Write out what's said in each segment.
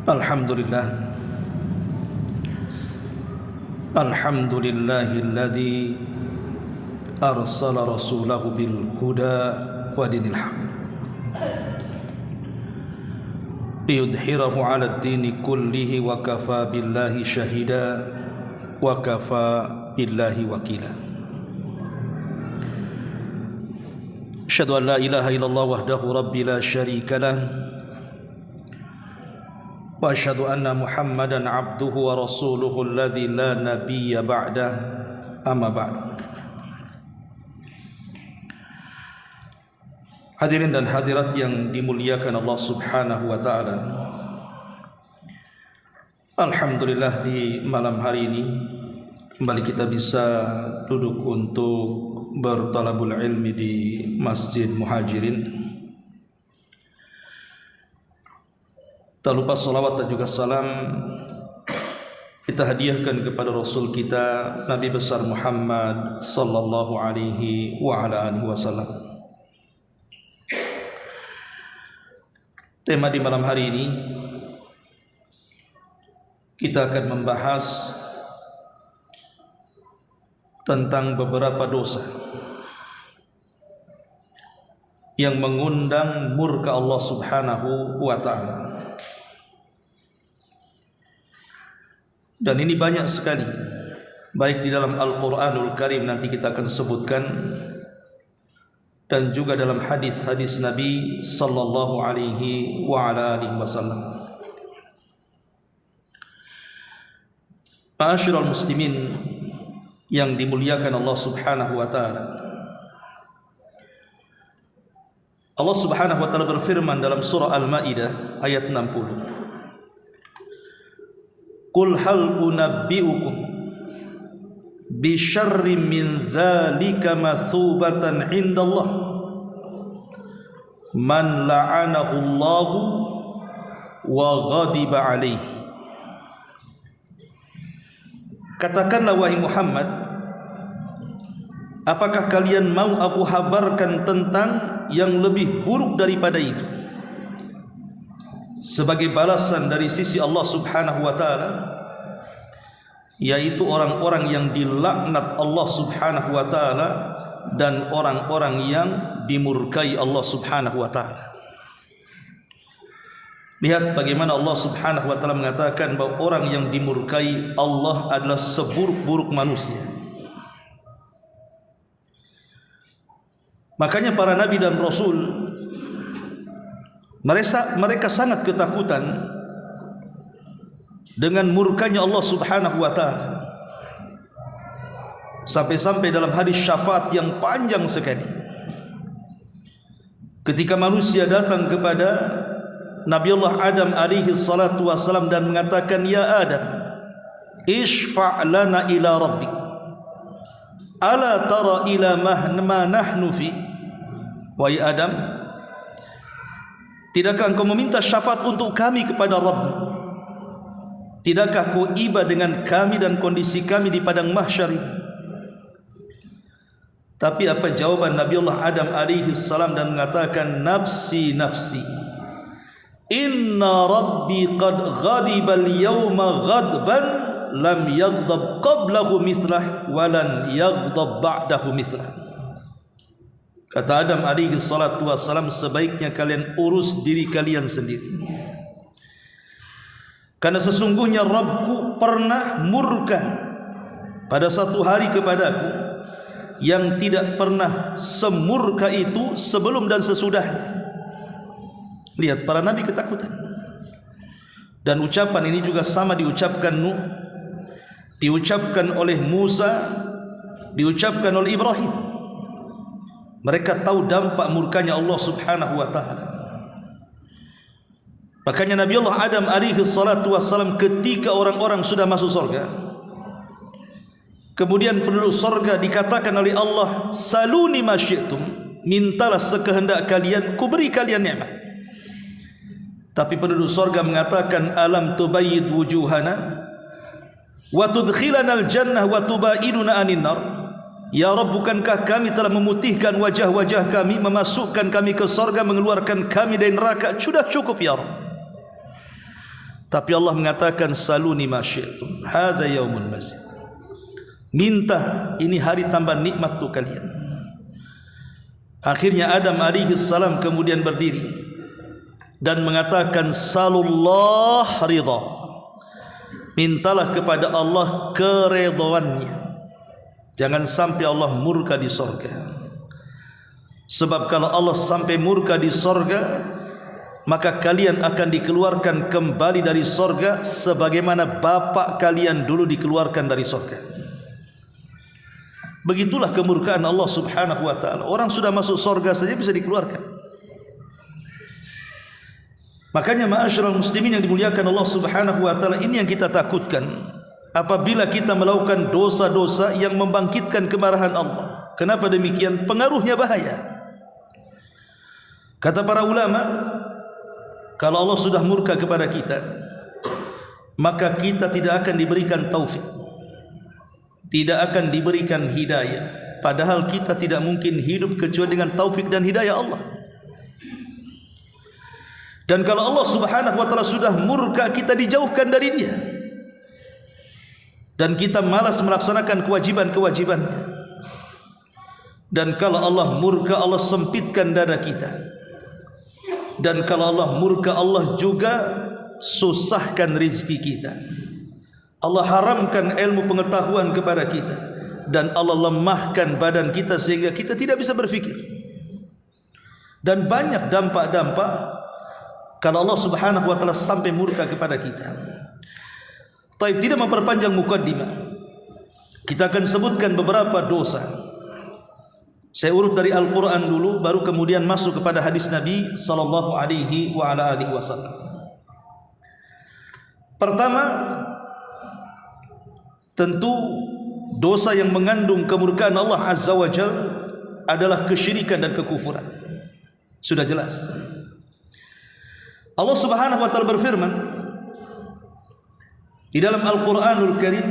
Alhamdulillah. Alhamdulillahilladzi arsala rasulahu bil huda wa dinil haq liyudhhirahu 'ala ad-dini kullihi wa kafa billahi shahida wa kafa billahi wakila. Asyhadu an la ilaha illallah wahdahu rabbi la syarika lah wa asyhadu anna Muhammadan abduhu wa rasuluhu alladzi la nabiyya ba'dah, amma ba'd. Hadirin dan hadirat yang dimuliakan Allah Subhanahu wa taala. Alhamdulillah, di malam hari ini kembali kita bisa duduk untuk bertalabul ilmi di Masjid Muhajirin. Tak lupa salawat dan juga salam kita hadiahkan kepada Rasul kita Nabi besar Muhammad sallallahu alaihi wa ala alihi wasallam. Tema di malam hari ini kita akan membahas tentang beberapa dosa yang mengundang murka Allah Subhanahu wa taala. Dan ini banyak sekali, baik di dalam Al-Quranul Karim nanti kita akan sebutkan, dan juga dalam hadis-hadis Nabi sallallahu alaihi wa ala alihi wasallam. Ma'asyiral muslimin yang dimuliakan Allah Subhanahu wa taala. Allah Subhanahu wa taala berfirman dalam surah Al-Maidah ayat 60. Qul hal unabbiukum bi syarrin min dzalika mathubatan indallah man la'anahu Allahu wa ghadiba alaihi. Katakanlah wahai Muhammad, apakah kalian mau aku habarkan tentang yang lebih buruk daripada itu sebagai balasan dari sisi Allah Subhanahu wa taala, yaitu orang-orang yang dilaknat Allah Subhanahu wa taala dan orang-orang yang dimurkai Allah Subhanahu wa taala. Lihat bagaimana Allah Subhanahu wa taala mengatakan bahwa orang yang dimurkai Allah adalah seburuk-buruk manusia. Makanya para nabi dan rasul mereka sangat ketakutan dengan murkanya Allah Subhanahu wa taala. Sampai-sampai dalam hadis syafaat yang panjang sekali, ketika manusia datang kepada Nabi Allah Adam alaihi salatu wassalam dan mengatakan, ya Adam, ishfa' lana ila rabbik, ala tara ila ma nahnu fi. Wahai Adam, tidakkah engkau meminta syafaat untuk kami kepada Rabb? Tidakkah kau iba dengan kami dan kondisi kami di padang mahsyar ini? Tapi apa jawaban Nabi Allah Adam alaihi salam dan mengatakan, nafsi nafsi, inna rabbi qad ghadiba al-yawma ghadban lam yaghdab qablahu mithlah walan yaghdab ba'dahu mithlah. Kata Adam alaihi salatu wassalam, sebaiknya kalian urus diri kalian sendiri, karena sesungguhnya Rabbku pernah murka pada satu hari kepadaku yang tidak pernah semurka itu sebelum dan sesudahnya. Lihat, para nabi ketakutan. Dan ucapan ini juga sama diucapkan Nuh, diucapkan oleh Musa, diucapkan oleh Ibrahim. Mereka tahu dampak murkanya Allah Subhanahu wa taala. Makanya Nabi Allah Adam alaihi salatu wassalam, ketika orang-orang sudah masuk surga, kemudian penduduk surga dikatakan oleh Allah, saluni ma syi'tum, mintalah sekehendak kalian, ku beri kalian nikmat. Tapi penduduk surga mengatakan, alam tubayyid wujuhana wa tudkhilana al-jannah wa tubaiduna anin nar. Ya Rabb, bukankah kami telah memutihkan wajah-wajah kami, memasukkan kami ke surga, mengeluarkan kami dari neraka? Sudah cukup ya Rabb. Tapi Allah mengatakan saluni ma syi'tum, hadza yaumul mazid. Minta, ini hari tambah nikmat untuk kalian. Akhirnya Adam alaihi salam kemudian berdiri dan mengatakan salullah ridha. Mintalah kepada Allah keridhaannya. Jangan sampai Allah murka di sorga. Sebab kalau Allah sampai murka di sorga, maka kalian akan dikeluarkan kembali dari sorga sebagaimana bapak kalian dulu dikeluarkan dari sorga. Begitulah kemurkaan Allah subhanahu wa ta'ala. Orang sudah masuk sorga saja bisa dikeluarkan. Makanya ma'asyiral muslimin yang dimuliakan Allah subhanahu wa ta'ala, ini yang kita takutkan apabila kita melakukan dosa-dosa yang membangkitkan kemarahan Allah. Kenapa demikian? Pengaruhnya bahaya. Kata para ulama, kalau Allah sudah murka kepada kita, maka kita tidak akan diberikan taufik, tidak akan diberikan hidayah. Padahal kita tidak mungkin hidup kecuali dengan taufik dan hidayah Allah. Dan kalau Allah subhanahu wa ta'ala sudah murka, kita dijauhkan dari Dia, dan kita malas melaksanakan kewajiban-kewajibannya. Dan kalau Allah murka, Allah sempitkan dada kita. Dan kalau Allah murka, Allah juga susahkan rezeki kita. Allah haramkan ilmu pengetahuan kepada kita, dan Allah lemahkan badan kita sehingga kita tidak bisa berfikir. Dan banyak dampak-dampak kalau Allah subhanahu wa ta'ala sampai murka kepada kita. Taib, tidak memperpanjang mukaddimah, kita akan sebutkan beberapa dosa. Saya urut dari Al-Quran dulu, baru kemudian masuk kepada hadis Nabi sallallahu alaihi wa ala alihi wasallam. Pertama, tentu dosa yang mengandung kemurkaan Allah azza wa jalla adalah kesyirikan dan kekufuran. Sudah jelas. Allah subhanahu wa ta'ala berfirman di dalam Al-Quranul Karim,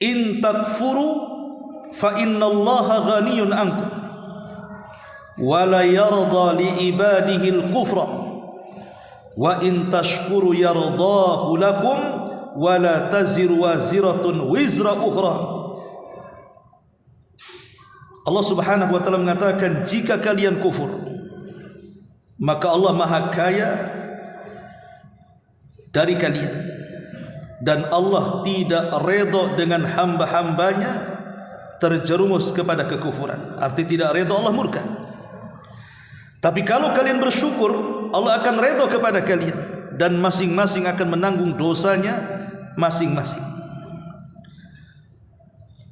in takfuru fa innallaha ghaniyun ankum wa la yarda li ibadihi al-kufra wa in tashkuru yardahu lakum wa la taziru waziratun wizra ukhra. Allah subhanahu wa ta'ala mengatakan, jika kalian kufur, maka Allah maha kaya dari kalian, dan Allah tidak redha dengan hamba-hambanya terjerumus kepada kekufuran. Arti tidak redha, Allah murka. Tapi kalau kalian bersyukur, Allah akan redha kepada kalian, dan masing-masing akan menanggung dosanya masing-masing.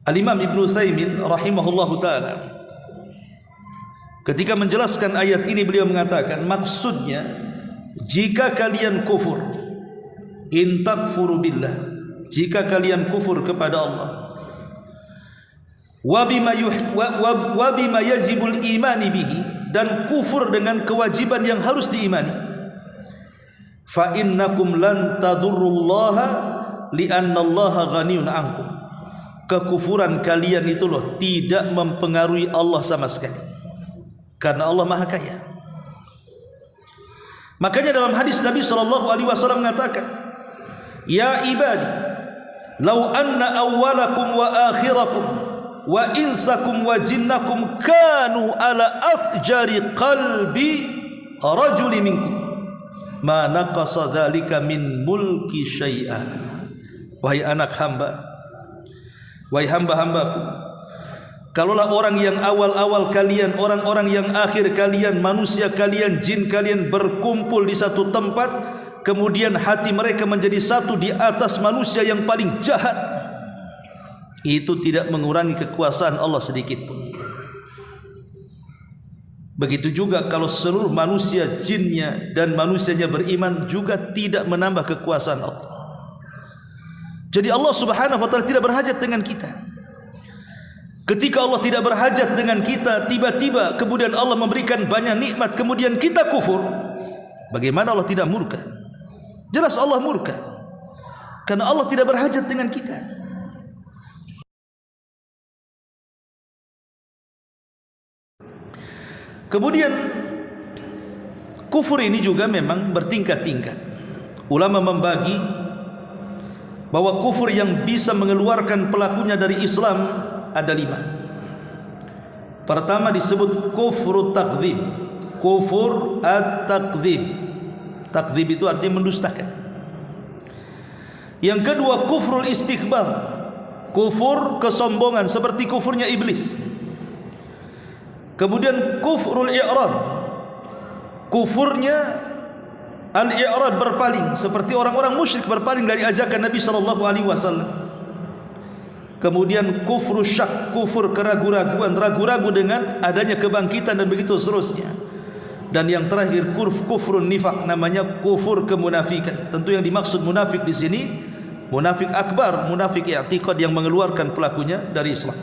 Al-Imam Ibn Utsaimin rahimahullahu ta'ala ketika menjelaskan ayat ini, beliau mengatakan maksudnya, jika kalian kufur, in takfuru billah, jika kalian kufur kepada Allah, wa bima yajibul imani bihi, dan kufur dengan kewajiban yang harus diimani, fa innakum lan tadurrullaha li'annallaha ghaniyun ankum. Kekufuran kalian itu loh tidak mempengaruhi Allah sama sekali, karena Allah maha kaya. Makanya dalam hadis Nabi SAW mengatakan, ya ibadi, law anna awwalakum wa akhirakum wa insakum wa jinnakum kanu ala afjari qalbi rajuli minkum ma naqasa dhalika min mulki syai'an. Wahai anak hamba, wahai hamba-hambaku, kalaulah orang yang awal-awal kalian, orang-orang yang akhir kalian, manusia kalian, jin kalian berkumpul di satu tempat, kemudian hati mereka menjadi satu di atas manusia yang paling jahat, itu tidak mengurangi kekuasaan Allah sedikit pun. Begitu juga kalau seluruh manusia, jinnya dan manusianya beriman, juga tidak menambah kekuasaan Allah. Jadi Allah subhanahu wa ta'ala tidak berhajat dengan kita. Ketika Allah tidak berhajat dengan kita, tiba-tiba kemudian Allah memberikan banyak nikmat, kemudian kita kufur, bagaimana Allah tidak murka? Jelas Allah murka, karena Allah tidak berhajat dengan kita. Kemudian kufur ini juga memang bertingkat-tingkat. Ulama membagi bahwa kufur yang bisa mengeluarkan pelakunya dari Islam ada 5. Pertama disebut kufur takdzib. Kufur at-takdzib. Takdzib itu artinya mendustakan. Yang kedua kufrul istikbar, kufur kesombongan seperti kufurnya iblis. Kemudian kufrul i'rad, kufurnya al-i'rad, berpaling seperti orang-orang musyrik berpaling dari ajakan Nabi sallallahu alaihi wasallam. Kemudian kufru syak, kufur keraguan-raguan, ragu-ragu dengan adanya kebangkitan dan begitu seterusnya. Dan yang terakhir kufrun nifaq, namanya kufur kemunafikan. Tentu yang dimaksud munafik di sini munafik akbar, munafik i'tiqad yang mengeluarkan pelakunya dari Islam.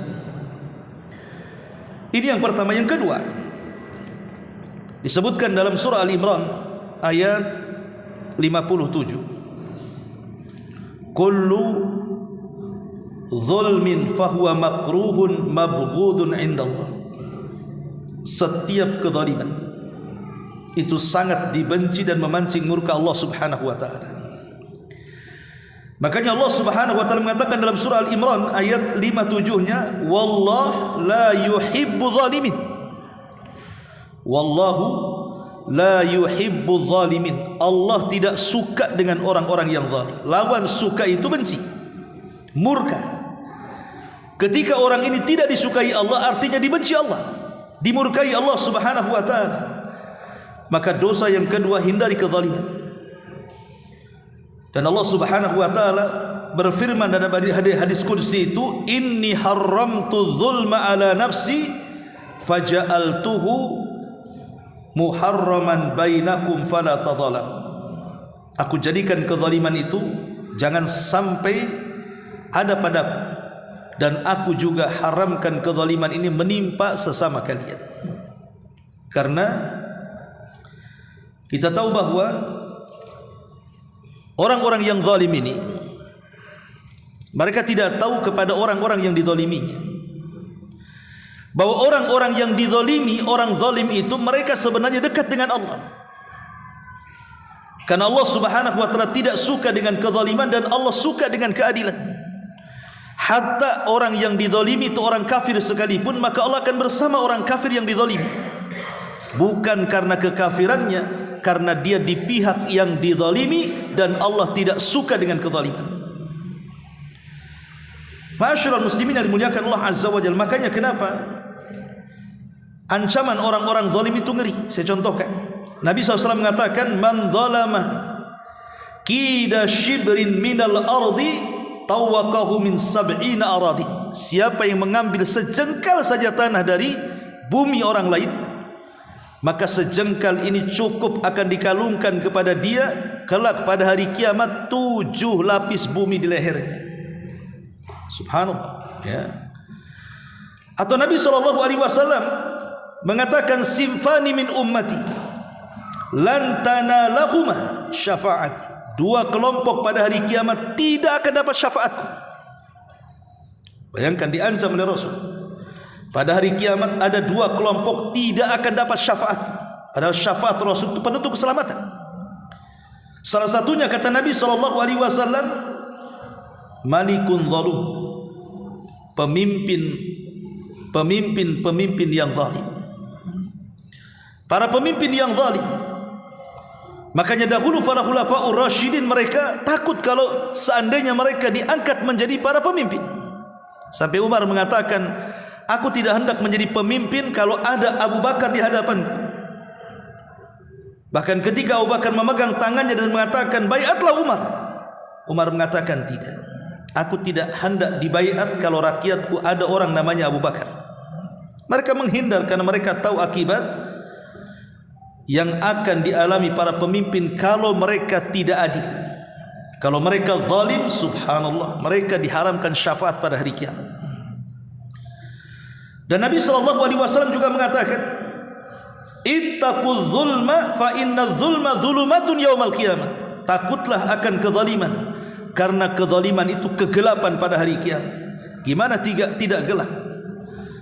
Ini yang pertama. Yang kedua disebutkan dalam surah Al-Imran ayat 57. Kullu zulmin fahuwa makruhun mabghudun indallah. Setiap kezaliman itu sangat dibenci dan memancing murka Allah Subhanahu wa taala. Makanya Allah Subhanahu wa taala mengatakan dalam surah Al-Imran ayat 57-nya, wallahu la yuhibbu zalimin. Wallahu la yuhibbu zalimin. Allah tidak suka dengan orang-orang yang zalim. Lawan suka itu benci, murka. Ketika orang ini tidak disukai Allah, artinya dibenci Allah, dimurkai Allah Subhanahu wa taala. Maka dosa yang kedua, hindari kezaliman. Dan Allah Subhanahu wa taala berfirman dalam hadis qudsi itu, inni haramtu dzulma ala nafsi faja'altuhu muharraman bainakum fala tadzalam. Aku jadikan kezaliman itu jangan sampai ada padaku, dan aku juga haramkan kezaliman ini menimpa sesama kalian. Karena kita tahu bahwa orang-orang yang zalim ini, mereka tidak tahu kepada orang-orang yang dizaliminya bahwa orang-orang yang dizalimi, orang zalim itu, mereka sebenarnya dekat dengan Allah. Karena Allah Subhanahu wa taala tidak suka dengan kezaliman dan Allah suka dengan keadilan. Hatta orang yang dizalimi itu orang kafir sekalipun, maka Allah akan bersama orang kafir yang dizalimi. Bukan karena kekafirannya, karena dia di pihak yang dizalimi dan Allah tidak suka dengan kezaliman. Ma'asyiral muslimin yang dimuliakan Allah Azza wa Jalla. Makanya kenapa ancaman orang-orang zalim itu ngeri. Saya contohkan, Nabi SAW mengatakan, man zalama kida shibrin minal ardi tawakahu min sab'ina aradin. Siapa yang mengambil sejengkal saja tanah dari bumi orang lain, maka sejengkal ini cukup akan dikalungkan kepada dia kelak pada hari kiamat 7 lapis bumi di lehernya. Subhanallah, ya. Atau Nabi SAW mengatakan, simfani min ummati lan tanalahuma syafaati. 2 kelompok pada hari kiamat tidak akan dapat syafaatku. Bayangkan, diancam oleh Rasul. Pada hari kiamat ada 2 kelompok tidak akan dapat syafaat. Padahal syafaat Rasul itu penentu keselamatan. Salah satunya kata Nabi SAW, malikun zalum, pemimpin yang zalim. Para pemimpin yang zalim. Makanya dahulu para khulafa'ur rasyidin, mereka takut kalau seandainya mereka diangkat menjadi para pemimpin. Sampai Umar mengatakan, aku tidak hendak menjadi pemimpin kalau ada Abu Bakar di hadapanku. Bahkan ketika Abu Bakar memegang tangannya dan mengatakan, baiatlah Umar, Umar mengatakan, tidak, aku tidak hendak dibaiat kalau rakyatku ada orang namanya Abu Bakar. Mereka menghindar karena mereka tahu akibat yang akan dialami para pemimpin kalau mereka tidak adil. Kalau mereka zalim, subhanallah, mereka diharamkan syafaat pada hari kiamat. Dan Nabi SAW juga mengatakan, ittaqul zulma fa inna zulma zulumatun yaumal qiyamah. Takutlah akan kezaliman, karena kezaliman itu kegelapan pada hari kiamat. Gimana tidak gelap?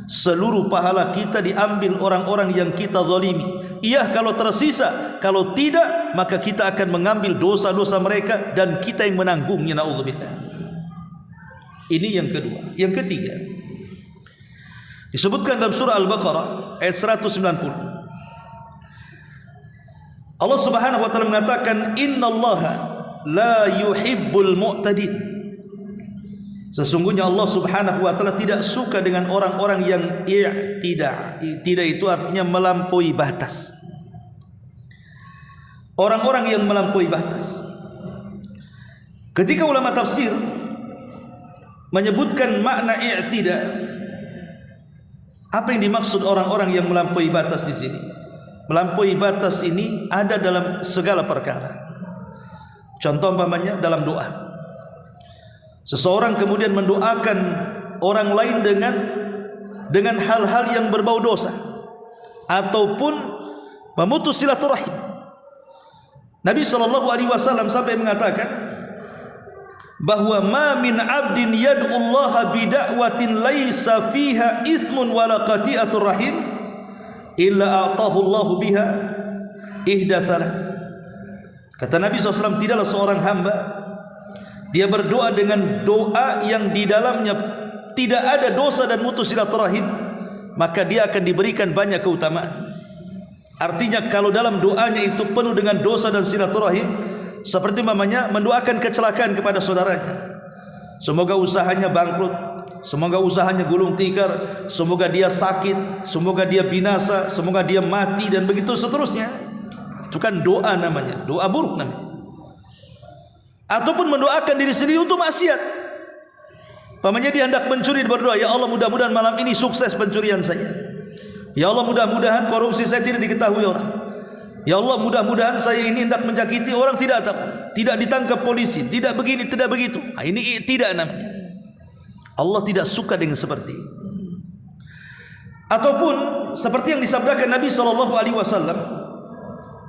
Seluruh pahala kita diambil orang-orang yang kita zalimi. iya kalau tersisa, kalau tidak maka kita akan mengambil dosa-dosa mereka dan kita yang menanggungnya, naudzubillah. Ini yang kedua. Yang ketiga, disebutkan dalam surah Al-Baqarah ayat 190. Allah Subhanahu wa taala mengatakan, innallaha la yuhibbul mu'tadin. Sesungguhnya Allah Subhanahu wa taala tidak suka dengan orang-orang yang i'tida. I'tida itu artinya melampaui batas. Orang-orang yang melampaui batas. Ketika ulama tafsir menyebutkan makna i'tida, apa yang dimaksud orang-orang yang melampaui batas di sini? Melampaui batas ini ada dalam segala perkara. Contoh umpamanya dalam doa. Seseorang kemudian mendoakan orang lain dengan hal-hal yang berbau dosa ataupun memutus silaturahim. Nabi SAW sampai mengatakan bahwa ma min abdin yad'ullaha bida'watin laisa fiha ithmun wala qati'atur rahim illa a'tahu Allahu biha ihda thalath. Kata Nabi SAW, tidaklah seorang hamba dia berdoa dengan doa yang di dalamnya tidak ada dosa dan mutus silaturahim, maka dia akan diberikan banyak keutamaan. Artinya kalau dalam doanya itu penuh dengan dosa dan silaturahim, seperti mamanya mendoakan kecelakaan kepada saudaranya, semoga usahanya bangkrut, semoga usahanya gulung tikar, semoga dia sakit, semoga dia binasa, semoga dia mati, dan begitu seterusnya. Itu kan doa namanya, doa buruk namanya. Ataupun mendoakan diri sendiri untuk maksiat. Pamannya dia hendak mencuri, berdoa, ya Allah mudah-mudahan malam ini sukses pencurian saya. Ya Allah mudah-mudahan korupsi saya tidak diketahui orang. Ya Allah mudah-mudahan saya ini hendak menyakiti orang tidak tahu, tidak ditangkap polisi, tidak begini, tidak begitu. Nah, ini tidak namanya. Allah tidak suka dengan seperti ini. Ataupun seperti yang disabdakan Nabi SAW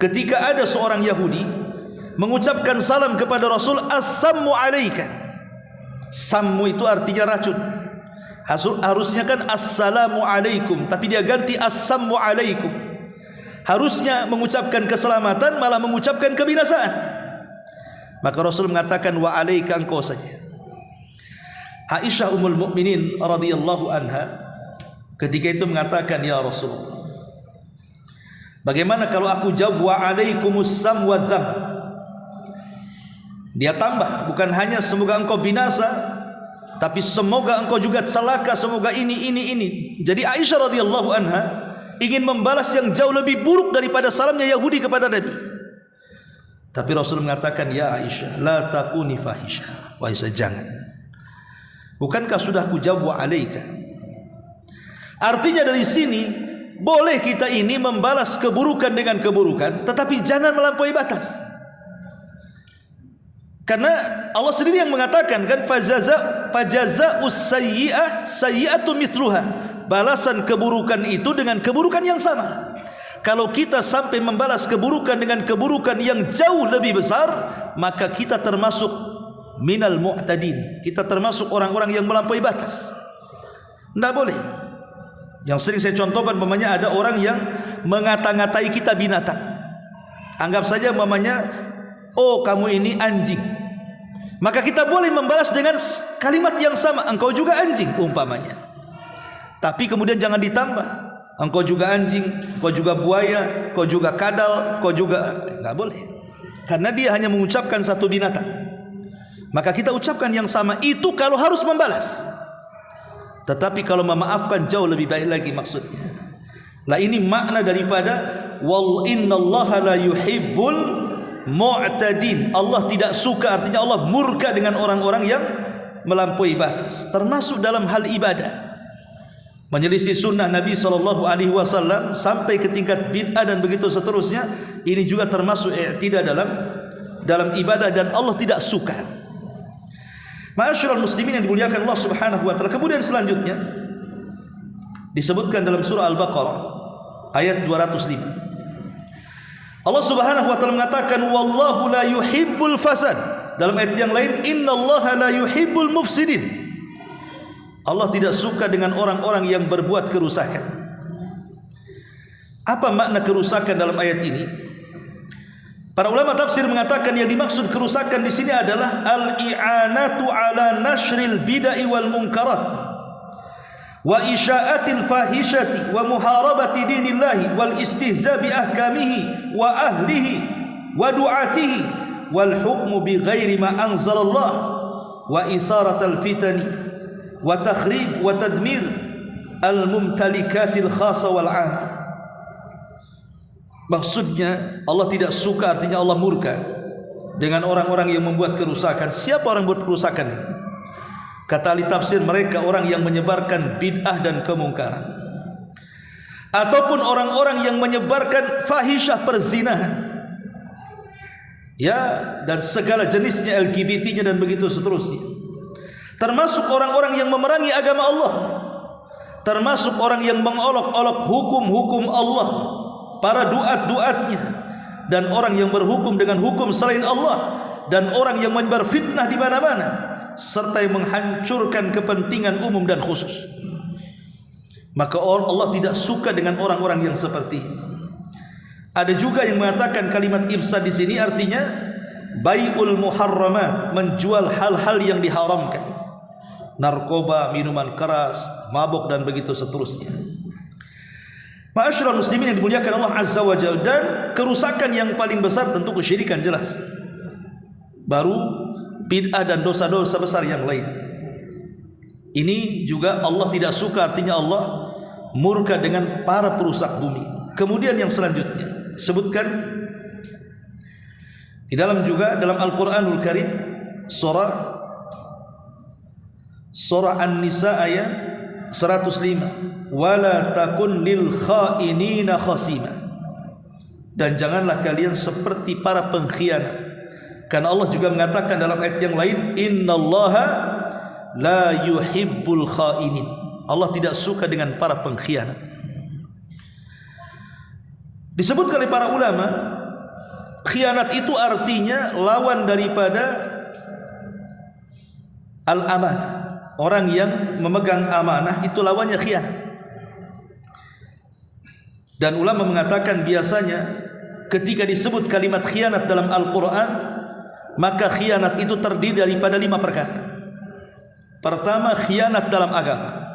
ketika ada seorang Yahudi mengucapkan salam kepada Rasul, Assammu alaika. Sammu itu artinya racun. Harusnya kan Assalamu alaikum, tapi dia ganti Assammu alaikum. Harusnya mengucapkan keselamatan, malah mengucapkan kebinasaan. Maka Rasul mengatakan, wa alaika, engkau saja. Aisyah Ummul Mukminin radhiyallahu anha ketika itu mengatakan, ya Rasulullah, bagaimana kalau aku jawab wa alaikumus sam wa dzam? Dia tambah, bukan hanya semoga engkau binasa, tapi semoga engkau juga celaka, semoga ini. Jadi Aisyah radhiyallahu anha ingin membalas yang jauh lebih buruk daripada salamnya Yahudi kepada Nabi. Tapi Rasul mengatakan, ya Aisyah, la takuni fahisha. Wahai Aisyah, jangan. Bukankah sudah aku jawab wa alaika? Artinya dari sini boleh kita ini membalas keburukan dengan keburukan, tetapi jangan melampaui batas. Karena Allah sendiri yang mengatakan kan, fajaza'us sayyi'ah sayyi'atu mithluha. Balasan keburukan itu dengan keburukan yang sama. Kalau kita sampai membalas keburukan dengan keburukan yang jauh lebih besar, maka kita termasuk minal mu'tadin. Kita termasuk orang-orang yang melampaui batas. Tidak boleh. Yang sering saya contohkan, umpamanya ada orang yang mengata-ngatai kita binatang. Anggap saja umpamanya, oh kamu ini anjing. Maka kita boleh membalas dengan kalimat yang sama, engkau juga anjing umpamanya. Tapi kemudian jangan ditambah, engkau juga anjing, engkau juga buaya, engkau juga kadal, engkau juga, enggak boleh. Karena dia hanya mengucapkan satu binatang. Maka kita ucapkan yang sama itu kalau harus membalas. Tetapi kalau memaafkan jauh lebih baik lagi maksudnya. Lah ini makna daripada wal innallaha la yuhibbul mu'tadin. Allah tidak suka, artinya Allah murka dengan orang-orang yang melampaui batas, termasuk dalam hal ibadah. Menyelisih sunnah Nabi SAW sampai ke tingkat bid'ah dan begitu seterusnya. Ini juga termasuk i'tidah dalam ibadah dan Allah tidak suka. Ma'asyiral muslimin yang dimuliakan Allah Subhanahu wa taala. Kemudian selanjutnya disebutkan dalam surah Al-Baqarah ayat 205. Allah Subhanahu wa taala mengatakan, wallahu la yuhibbul fasad. Dalam ayat yang lain, innallaha la yuhibbul mufsidin. Allah tidak suka dengan orang-orang yang berbuat kerusakan. Apa makna kerusakan dalam ayat ini? Para ulama tafsir mengatakan yang dimaksud kerusakan di sini adalah al-i'anatu ala nashril bid'ah wal munkarat wa isya'atil fahishati wa muharabati dinillahi wal istihza bi ahkamihi wa ahlihi wa du'atihi wal hukmu bi ghairi ma anzalallah wa itharatal fitani wa takhrib wa tadmir al mumtalikatil khassa wal 'am. Maksudnya Allah tidak suka, artinya Allah murka dengan orang-orang yang membuat kerusakan. Siapa orang buat kerusakan ini? Kata ahli tafsir, mereka orang yang menyebarkan bid'ah dan kemungkaran, ataupun orang-orang yang menyebarkan fahisyah perzinahan, ya, dan segala jenisnya, LGBT-nya dan begitu seterusnya. Termasuk orang-orang yang memerangi agama Allah, termasuk orang yang mengolok-olok hukum-hukum Allah, para duat-duatnya, dan orang yang berhukum dengan hukum selain Allah, dan orang yang menyebar fitnah di mana-mana, serta yang menghancurkan kepentingan umum dan khusus. Maka Allah tidak suka dengan orang-orang yang seperti ini. Ada juga yang mengatakan kalimat ifsad di sini artinya bai'ul muharramat, menjual hal-hal yang diharamkan, narkoba, minuman keras, mabuk dan begitu seterusnya. Ma'asyiral muslimin yang dimuliakan Allah Azza wa Jalla, dan kerusakan yang paling besar tentu kesyirikan, jelas. Baru bid'ah dan dosa-dosa besar yang lain. Ini juga Allah tidak suka, artinya Allah murka dengan para perusak bumi. Kemudian yang selanjutnya sebutkan di dalam juga dalam Al-Qur'anul Karim surah An-Nisa ayat 105, wala takun lil khainina khasima, dan janganlah kalian seperti para pengkhianat, karena Allah juga mengatakan dalam ayat yang lain, innallaha la yuhibbul khainin, Allah tidak suka dengan para pengkhianat. Disebutkan oleh para ulama, khianat itu artinya lawan daripada al-amanah. Orang yang memegang amanah itu lawannya khianat. Dan ulama mengatakan biasanya ketika disebut kalimat khianat dalam Al-Quran, maka khianat itu terdiri daripada 5 perkara. Pertama, khianat dalam agama,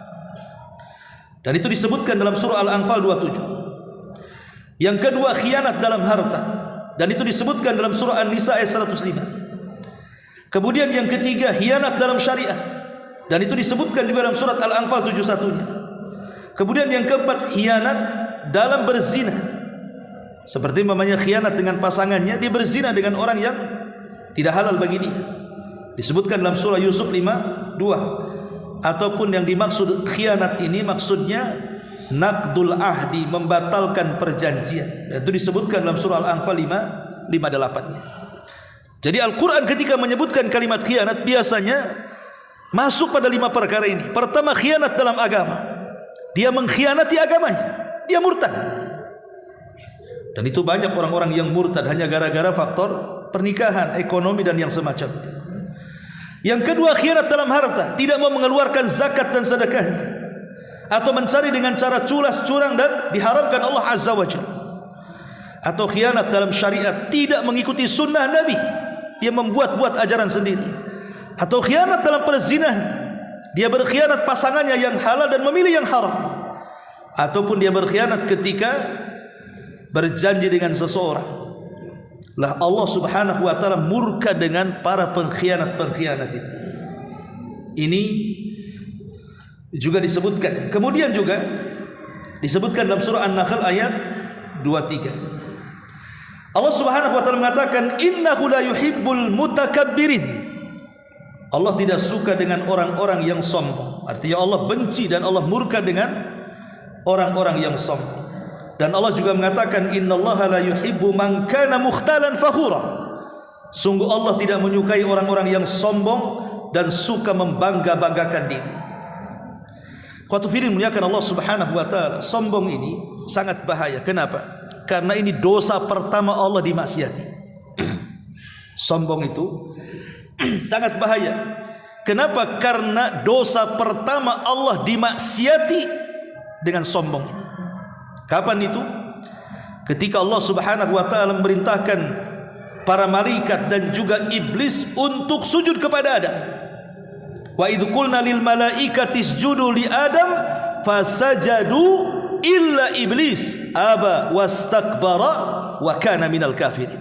dan itu disebutkan dalam surah Al-Anfal 27. Yang kedua, khianat dalam harta, dan itu disebutkan dalam surah An-Nisa ayat 105. Kemudian yang ketiga, khianat dalam syariat, dan itu disebutkan juga dalam surat Al-Anfal 71-nya. Kemudian yang keempat, khianat dalam berzina, seperti namanya khianat dengan pasangannya, dia berzina dengan orang yang tidak halal bagi dia, disebutkan dalam surah Yusuf 5:2. Ataupun yang dimaksud khianat ini maksudnya naqdul ahdi, membatalkan perjanjian, dan itu disebutkan dalam surah Al-Anfal 5:58-nya. Jadi Al-Quran ketika menyebutkan kalimat khianat biasanya masuk pada 5 perkara ini. Pertama, khianat dalam agama, dia mengkhianati agamanya, dia murtad. Dan itu banyak orang-orang yang murtad hanya gara-gara faktor pernikahan, ekonomi dan yang semacamnya. Yang kedua, khianat dalam harta, tidak mau mengeluarkan zakat dan sedekahnya, atau mencari dengan cara culas curang dan diharamkan Allah Azza wa Jalla. Atau khianat dalam syariat, tidak mengikuti sunnah Nabi, dia membuat-buat ajaran sendiri. Atau khianat dalam perzinahan, dia berkhianat pasangannya yang halal dan memilih yang haram. Ataupun dia berkhianat ketika berjanji dengan seseorang. Lah Allah Subhanahu wa taala murka dengan para pengkhianat-pengkhianat itu. Ini juga disebutkan. Kemudian juga disebutkan dalam surah An-Nahl ayat 23. Allah Subhanahu wa taala mengatakan, innahu la yuhibbul mutakabbirin. Allah tidak suka dengan orang-orang yang sombong. Artinya Allah benci dan Allah murka dengan orang-orang yang sombong. Dan Allah juga mengatakan, innallaha la yuhibbu man kana mukhtalan fakhura. Sungguh Allah tidak menyukai orang-orang yang sombong dan suka membangga-banggakan diri. Qatu firin muliakan Allah Subhanahu wa taala, sombong ini sangat bahaya. Kenapa? Karena ini dosa pertama Allah dimaksiati. Sombong itu sangat bahaya. Kenapa? Karena dosa pertama Allah dimaksiati dengan sombong ini. Kapan itu? ketika Allah Subhanahu wa taala memerintahkan para malaikat dan juga iblis untuk sujud kepada Adam. Wa idh qulna lil malaikati isjudu li Adam fasajadu illa iblis aba wastakbara wa kana minal kafirin.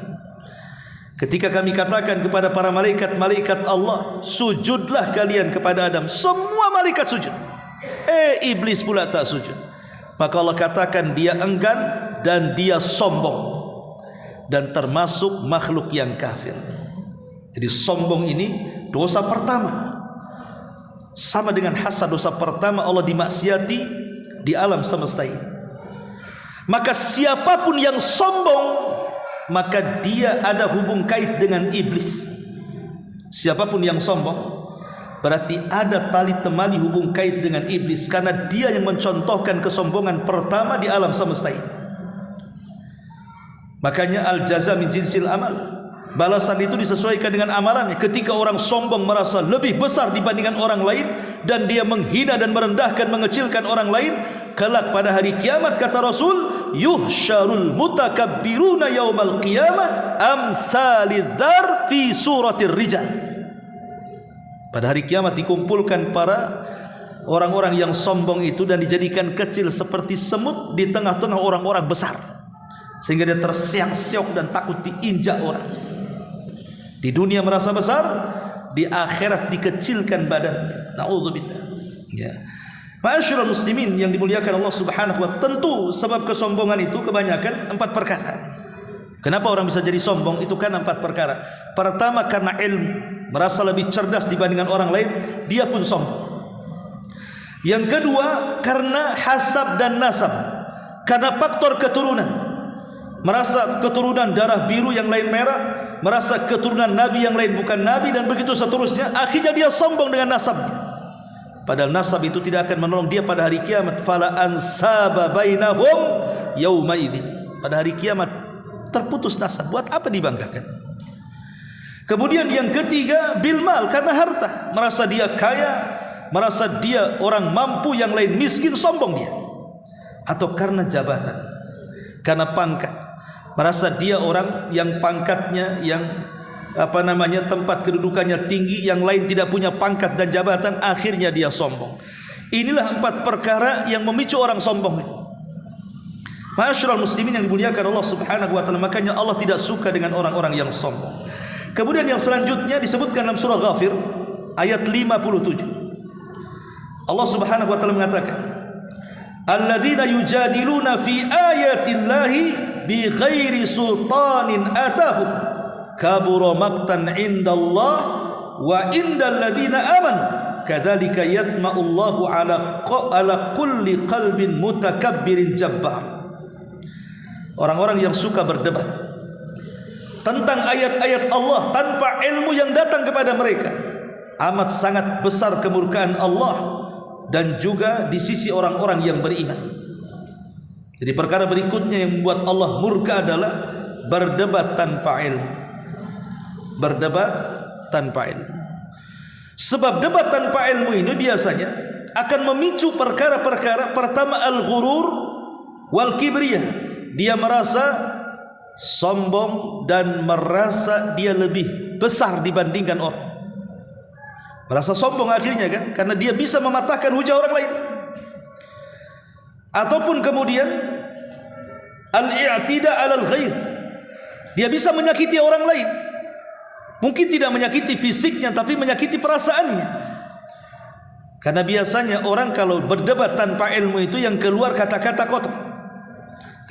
Ketika kami katakan kepada para malaikat Allah, sujudlah kalian kepada Adam, semua malaikat sujud. Iblis pula tak sujud. Maka Allah katakan dia enggan dan dia sombong dan termasuk makhluk yang kafir. Jadi sombong ini dosa pertama. Sama dengan hasad, dosa pertama Allah dimaksiati di alam semesta ini. Maka siapapun yang sombong, maka dia ada hubung kait dengan iblis. Siapapun yang sombong berarti ada tali temali hubung kait dengan iblis, karena dia yang mencontohkan kesombongan pertama di alam semesta ini. Makanya al-jaza min jinsil amal, balasan itu disesuaikan dengan amalannya. Ketika orang sombong merasa lebih besar dibandingkan orang lain dan dia menghina dan merendahkan, mengecilkan orang lain, kelak pada hari kiamat kata Rasul, yuhsyarul mutakabbiruna yaumal qiyamah amsalidz-dzar fi suratir rijal. Pada hari kiamat dikumpulkan para orang-orang yang sombong itu dan dijadikan kecil seperti semut di tengah-tengah orang-orang besar, sehingga dia tersiak-siok dan takut diinjak orang. Di dunia merasa besar, di akhirat dikecilkan badannya. Na'udzubillah. Ya. Ma'asyiral muslimin yang dimuliakan Allah Subhanahu wa taala, tentu sebab kesombongan itu kebanyakan 4 perkara. Kenapa orang bisa jadi sombong? Itu kan 4 perkara. Pertama, karena ilmu, merasa lebih cerdas dibandingkan orang lain, dia pun sombong. Yang kedua, karena hasab dan nasab, karena faktor keturunan. Merasa keturunan darah biru yang lain merah, merasa keturunan nabi yang lain bukan nabi, dan begitu seterusnya. Akhirnya dia sombong dengan nasabnya, padahal nasab itu tidak akan menolong dia pada hari kiamat. Fala ansaba bainahum yauma idzin. Pada hari kiamat terputus nasab, buat apa dibanggakan? Kemudian yang ketiga, bil mal, karena harta, merasa dia kaya, merasa dia orang mampu, yang lain miskin, sombong dia. Atau karena jabatan, karena pangkat, merasa dia orang yang pangkatnya, yang tempat kedudukannya tinggi, yang lain tidak punya pangkat dan jabatan, akhirnya dia sombong. Inilah 4 perkara yang memicu orang sombong itu. Ma'asyiral muslimin yang dimuliakan Allah Subhanahu wa taala, makanya Allah tidak suka dengan orang-orang yang sombong. Kemudian yang selanjutnya disebutkan dalam surah Ghafir ayat 57. Allah Subhanahu wa taala mengatakan, alladzina yujadiluna fi ayatillahi bighairi sultanin atahum kabura maqtan indallah wa indal ladzina amanu kadzalika yatma'ullahu ala kulli qalbin mutakabbirin jabbar. Orang-orang yang suka berdebat tentang ayat-ayat Allah tanpa ilmu yang datang kepada mereka, amat sangat besar kemurkaan Allah dan juga di sisi orang-orang yang beriman. Jadi perkara berikutnya yang membuat Allah murka adalah berdebat tanpa ilmu. Berdebat tanpa ilmu. Sebab debat tanpa ilmu ini biasanya akan memicu perkara-perkara. Pertama, al-ghurur wal kibriyah. Dia merasa sombong dan merasa dia lebih besar dibandingkan orang. Merasa sombong akhirnya kan, karena dia bisa mematahkan hujah orang lain. Ataupun kemudian al-i'tida 'alal ghair. Dia bisa menyakiti orang lain. Mungkin tidak menyakiti fisiknya, tapi menyakiti perasaannya. Karena biasanya orang kalau berdebat tanpa ilmu itu yang keluar kata-kata kotor,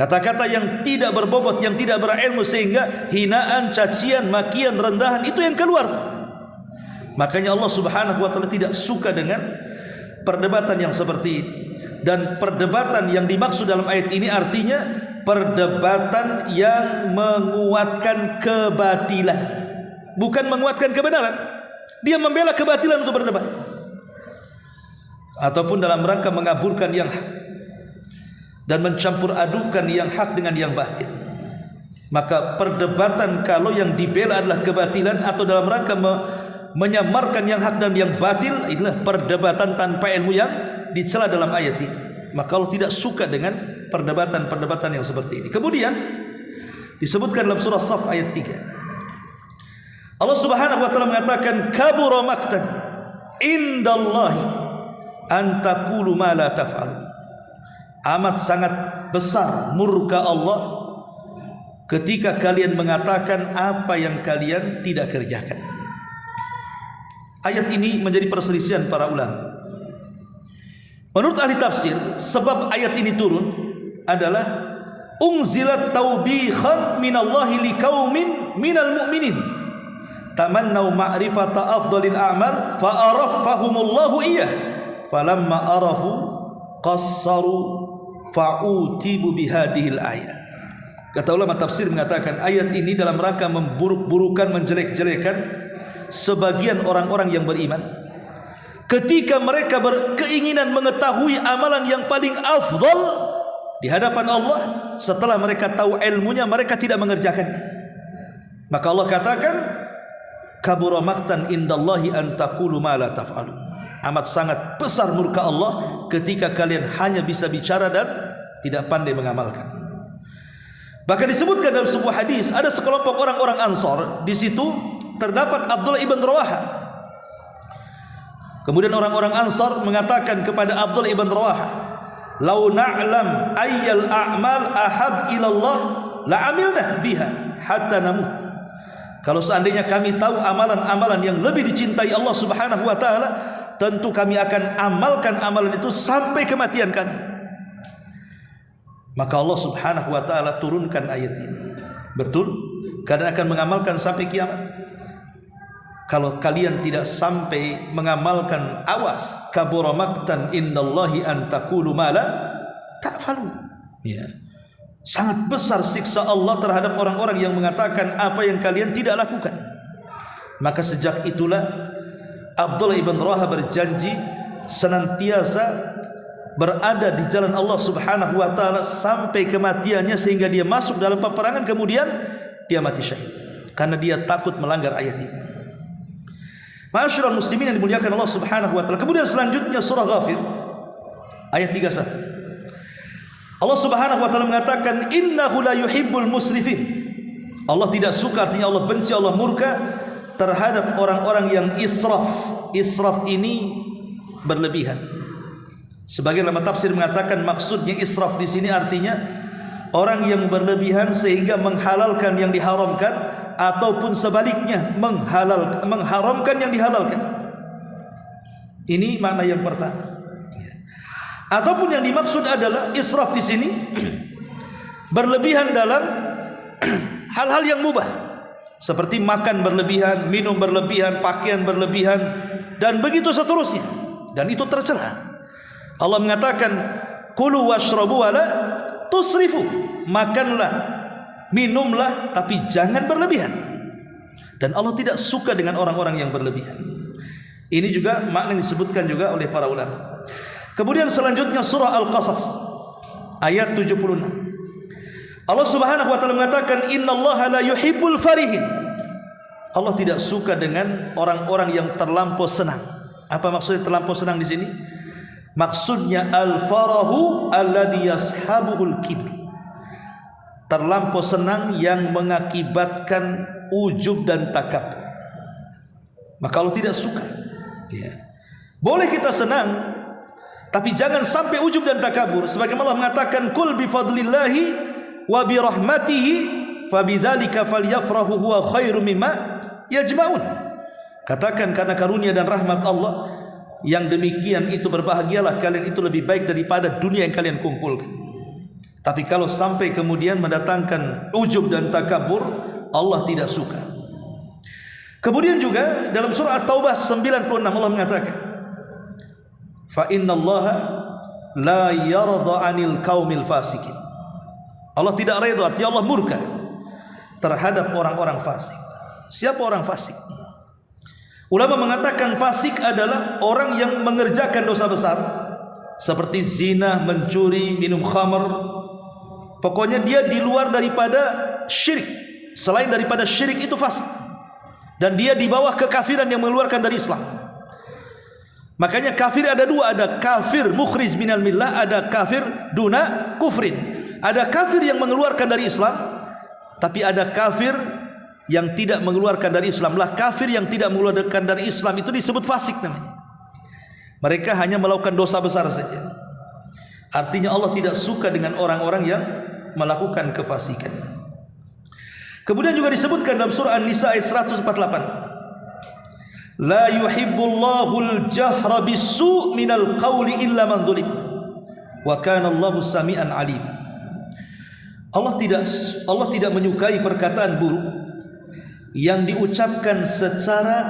kata-kata yang tidak berbobot, yang tidak berilmu, sehingga hinaan, cacian, makian, rendahan itu yang keluar. Makanya Allah Subhanahu wa taala tidak suka dengan perdebatan yang seperti ini. Dan perdebatan yang dimaksud dalam ayat ini artinya perdebatan yang menguatkan kebatilan, bukan menguatkan kebenaran. Dia membela kebatilan untuk berdebat, ataupun dalam rangka mengaburkan yang hak dan mencampur adukan yang hak dengan yang batil. Maka perdebatan kalau yang dibela adalah kebatilan atau dalam rangka menyamarkan yang hak dan yang batil, inilah perdebatan tanpa ilmu yang dicela dalam ayat ini. Maka Allah tidak suka dengan perdebatan-perdebatan yang seperti ini. Kemudian disebutkan dalam surah Shaf ayat 3. Allah Subhanahu wa taala mengatakan kabura maqtan indallahi an taqulu ma la taf'alun. Amat sangat besar murka Allah ketika kalian mengatakan apa yang kalian tidak kerjakan. Ayat ini menjadi perselisihan para ulama. Menurut ahli tafsir, sebab ayat ini turun adalah unzilat taubihan minallahi liqaumin minal mu'minin tamannau ma'rifata afdalil a'mal fa'arafahumullahu iyyah falamma arafu qassaru fa'utibu bihadihil ayat. Kata ulama tafsir mengatakan ayat ini dalam rangka memburuk-burukan, menjelek-jelekan sebagian orang-orang yang beriman ketika mereka berkeinginan mengetahui amalan yang paling afdal di hadapan Allah. Setelah mereka tahu ilmunya, mereka tidak mengerjakannya. Maka Allah katakan kabura maqtan indallahi an taqulu ma la taf'alun. Amat sangat besar murka Allah ketika kalian hanya bisa bicara dan tidak pandai mengamalkan. Bahkan disebutkan dalam sebuah hadis, ada sekelompok orang-orang Ansar, di situ terdapat Abdullah ibn Rawaha. Kemudian orang-orang Ansar mengatakan kepada Abdullah ibn Rawaha, "Lau na'lam ayyal a'mal ahab ilallah la amilna biha hatta namut." Kalau seandainya kami tahu amalan-amalan yang lebih dicintai Allah Subhanahu wa taala, tentu kami akan amalkan amalan itu sampai kematian kami. Maka Allah Subhanahu wa taala turunkan ayat ini. Betul, kalian akan mengamalkan sampai kiamat. Kalau kalian tidak sampai mengamalkan, awas, kabura maqtan indallahi an taqulu ma la ta'falun. Ya. Sangat besar siksa Allah terhadap orang-orang yang mengatakan apa yang kalian tidak lakukan. Maka sejak itulah Abdullah ibn Rawaha berjanji senantiasa berada di jalan Allah Subhanahu wa taala sampai kematiannya, sehingga dia masuk dalam peperangan kemudian dia mati syahid karena dia takut melanggar ayat ini. Ma'asyiral muslimin yang dimuliakan Allah Subhanahu wa taala. Kemudian selanjutnya surah Ghafir ayat 31. Allah Subhanahu wa taala mengatakan innahu la yuhibbul musrifin. Allah tidak suka, artinya Allah benci, Allah murka terhadap orang-orang yang israf. Israf ini berlebihan. Sebagian ulama tafsir mengatakan maksudnya israf di sini artinya orang yang berlebihan sehingga menghalalkan yang diharamkan, ataupun sebaliknya mengharamkan yang dihalalkan. Ini makna yang pertama. Ataupun yang dimaksud adalah israf di sini berlebihan dalam hal-hal yang mubah, seperti makan berlebihan, minum berlebihan, pakaian berlebihan, dan begitu seterusnya. Dan itu tercela. Allah mengatakan kulu washrabu wala tusrifu. Makanlah, minumlah, tapi jangan berlebihan. Dan Allah tidak suka dengan orang-orang yang berlebihan. Ini juga makna yang disebutkan juga oleh para ulama. Kemudian selanjutnya surah Al-Qasas ayat 76. Allah Subhanahu wa taala mengatakan innallaha la yuhibbul farihin. Allah tidak suka dengan orang-orang yang terlampau senang. Apa maksudnya terlampau senang di sini? Maksudnya al-farahu alladhi yashabuhul kibr. Terlampau senang yang mengakibatkan ujub dan takabur. Maka Allah tidak suka. Ya. Boleh kita senang, tapi jangan sampai ujub dan takabur. Sebagaimana Allah mengatakan kul bi fadlillahi wa bi rahmatihi fabidzalika falyafrahu huwa khairum mimma yajma'un. Katakan karena karunia dan rahmat Allah yang demikian itu berbahagialah kalian, itu lebih baik daripada dunia yang kalian kumpulkan. Tapi kalau sampai kemudian mendatangkan ujub dan takabur, Allah tidak suka. Kemudian juga dalam surah At-Taubah 96 Allah mengatakan fa innallaha la yarda 'anil qaumil fasikin. Allah tidak redha, artinya Allah murka terhadap orang-orang fasik. Siapa orang fasik? Ulama mengatakan fasik adalah orang yang mengerjakan dosa besar seperti zina, mencuri, minum khamr. Pokoknya dia di luar daripada syirik. Selain daripada syirik itu fasik. Dan dia di bawah kekafiran yang mengeluarkan dari Islam. Makanya kafir ada dua, ada kafir mukhrij minal millah, ada kafir duna kufrin. Ada kafir yang mengeluarkan dari Islam, tapi ada kafir yang tidak mengeluarkan dari Islam. Lah kafir yang tidak mengeluarkan dari Islam itu disebut fasik namanya. Mereka hanya melakukan dosa besar saja. Artinya Allah tidak suka dengan orang-orang yang melakukan kefasikan. Kemudian juga disebutkan dalam surah An-Nisa ayat 148. La yuhibbullahu al-jahra bis-su' minal qawli illa man zulim. Wa kana Allahu sami'an 'alim. Allah tidak menyukai perkataan buruk yang diucapkan secara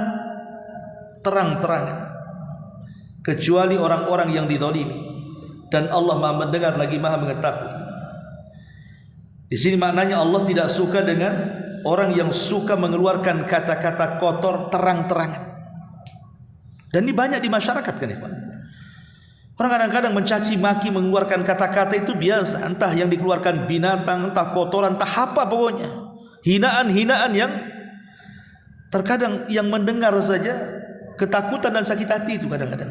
terang-terangan kecuali orang-orang yang dizalimi, dan Allah Maha mendengar lagi Maha mengetahui. Di sini maknanya Allah tidak suka dengan orang yang suka mengeluarkan kata-kata kotor terang-terangan. Dan ini banyak di masyarakat kan ya Pak. Orang kadang-kadang mencaci maki, mengeluarkan kata-kata itu biasa, entah yang dikeluarkan binatang, entah kotoran, entah apa pokoknya. Hinaan-hinaan yang terkadang yang mendengar saja ketakutan dan sakit hati itu kadang-kadang.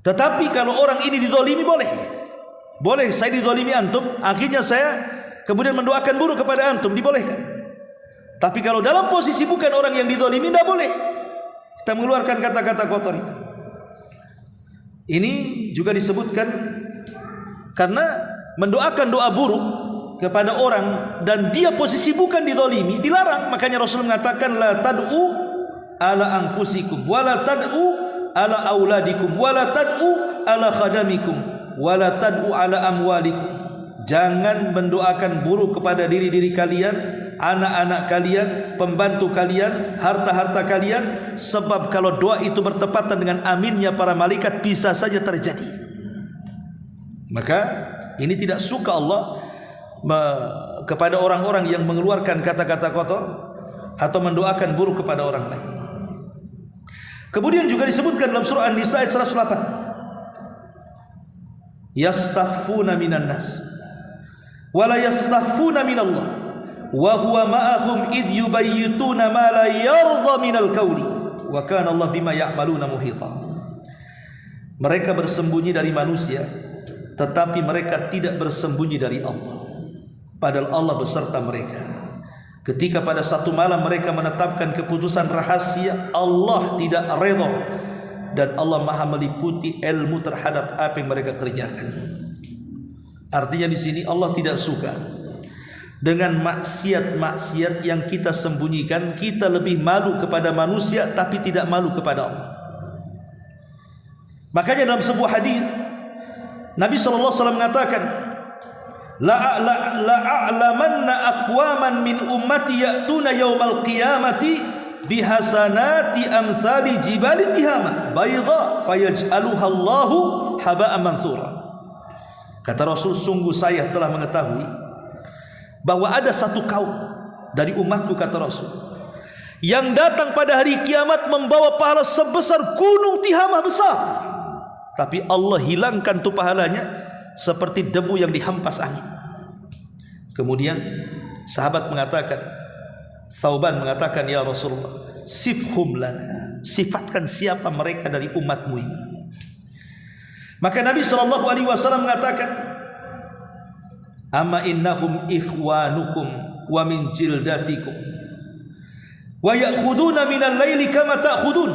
Tetapi kalau orang ini dizalimi boleh saya dizalimi antum, akhirnya saya kemudian mendoakan buruk kepada antum, dibolehkan. Tapi kalau dalam posisi bukan orang yang dizalimi, tidak boleh kita mengeluarkan kata-kata kotor itu. Ini juga disebutkan karena mendoakan doa buruk kepada orang dan dia posisi bukan dizalimi dilarang. Makanya Rasul mengatakan la tad'u ala anfusikum wa la tad'u ala auladikum wa la tad'u ala khadamikum wa la tad'u ala amwalikum. Jangan mendoakan buruk kepada diri-diri kalian, anak-anak kalian, pembantu kalian, harta-harta kalian, sebab kalau doa itu bertepatan dengan aminnya para malaikat bisa saja terjadi. Maka ini tidak suka Allah kepada orang-orang yang mengeluarkan kata-kata kotor atau mendoakan buruk kepada orang lain. Kemudian juga disebutkan dalam surah An-Nisa ayat 108. Yastaghfuna minan nas wa la yastaghfuna minallah wa huwa ma'ahum id yubayyituna ma la yardha minal qawli wa kana Allah bima ya'maluna muhita. Mereka bersembunyi dari manusia, tetapi mereka tidak bersembunyi dari Allah, padahal Allah beserta mereka. Ketika pada satu malam mereka menetapkan keputusan rahasia, Allah tidak redha, dan Allah Maha meliputi ilmu terhadap apa yang mereka kerjakan. Artinya di sini Allah tidak suka dengan maksiat-maksiat yang kita sembunyikan. Kita lebih malu kepada manusia tapi tidak malu kepada Allah. Makanya dalam sebuah hadis Nabi SAW mengatakan, la a'lamanna aqwaman min ummati ya'tuna yaumal qiyamati bihasanati amsali jibali tihamah bayda fayaj'aluha Allahu haba'an mansura. Kata Rasul, sungguh saya telah mengetahui bahwa ada satu kaum dari umatku, kata Rasul, yang datang pada hari kiamat membawa pahala sebesar gunung Tihamah besar, tapi Allah hilangkan tu pahalanya seperti debu yang dihempas angin. Kemudian sahabat mengatakan, Thauban mengatakan, ya Rasulullah, sifhum lana, sifatkan siapa mereka dari umatmu ini. Maka Nabi SAW mengatakan, amma innahum ikhwanukum wa min jildatikum wa ya'khuduna minal laili kama ta'khudun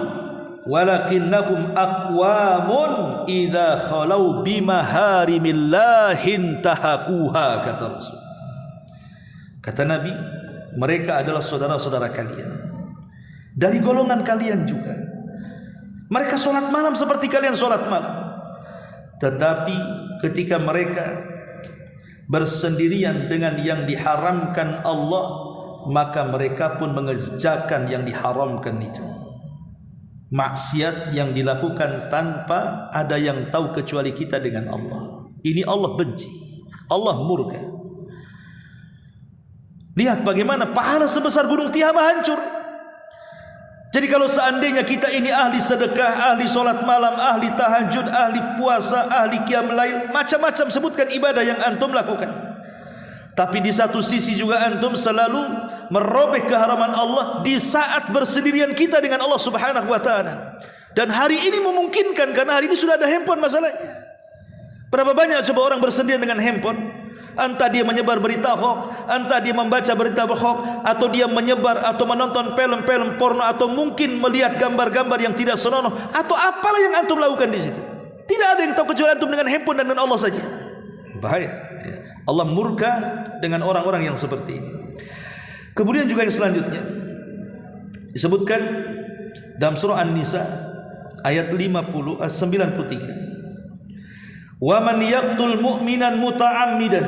walakinnahum aqwamun idza khalau bimaharimillahin tahaquha. Kata Rasul, kata Nabi, mereka adalah saudara-saudara kalian, dari golongan kalian juga. Mereka sholat malam seperti kalian sholat malam, tetapi ketika mereka bersendirian dengan yang diharamkan Allah, maka mereka pun mengerjakan yang diharamkan itu. Maksiat yang dilakukan tanpa ada yang tahu kecuali kita dengan Allah. Ini Allah benci, Allah murka. Lihat bagaimana pahala sebesar gunung Tihamah hancur. Jadi kalau seandainya kita ini ahli sedekah, ahli sholat malam, ahli tahajud, ahli puasa, ahli qiyam lail, macam-macam sebutkan ibadah yang antum lakukan, tapi di satu sisi juga antum selalu merobek keharaman Allah di saat bersendirian kita dengan Allah Subhanahu wa ta'ala, Dan hari ini memungkinkan karena hari ini sudah ada handphone masalahnya. Berapa banyak coba orang bersendian dengan handphone? Entah dia menyebar berita hoax, entah dia membaca berita hoax, atau dia menyebar atau menonton film-film porno, atau mungkin melihat gambar-gambar yang tidak senonoh, atau apalah yang antum lakukan di situ. Tidak ada yang tahu kecuali antum dengan handphone dan dengan Allah saja. Bahaya. Allah murka dengan orang-orang yang seperti ini. Kemudian juga yang selanjutnya disebutkan dalam surah An-Nisa ayat 93. Wa man yaqtul mu'minan muta'ammidan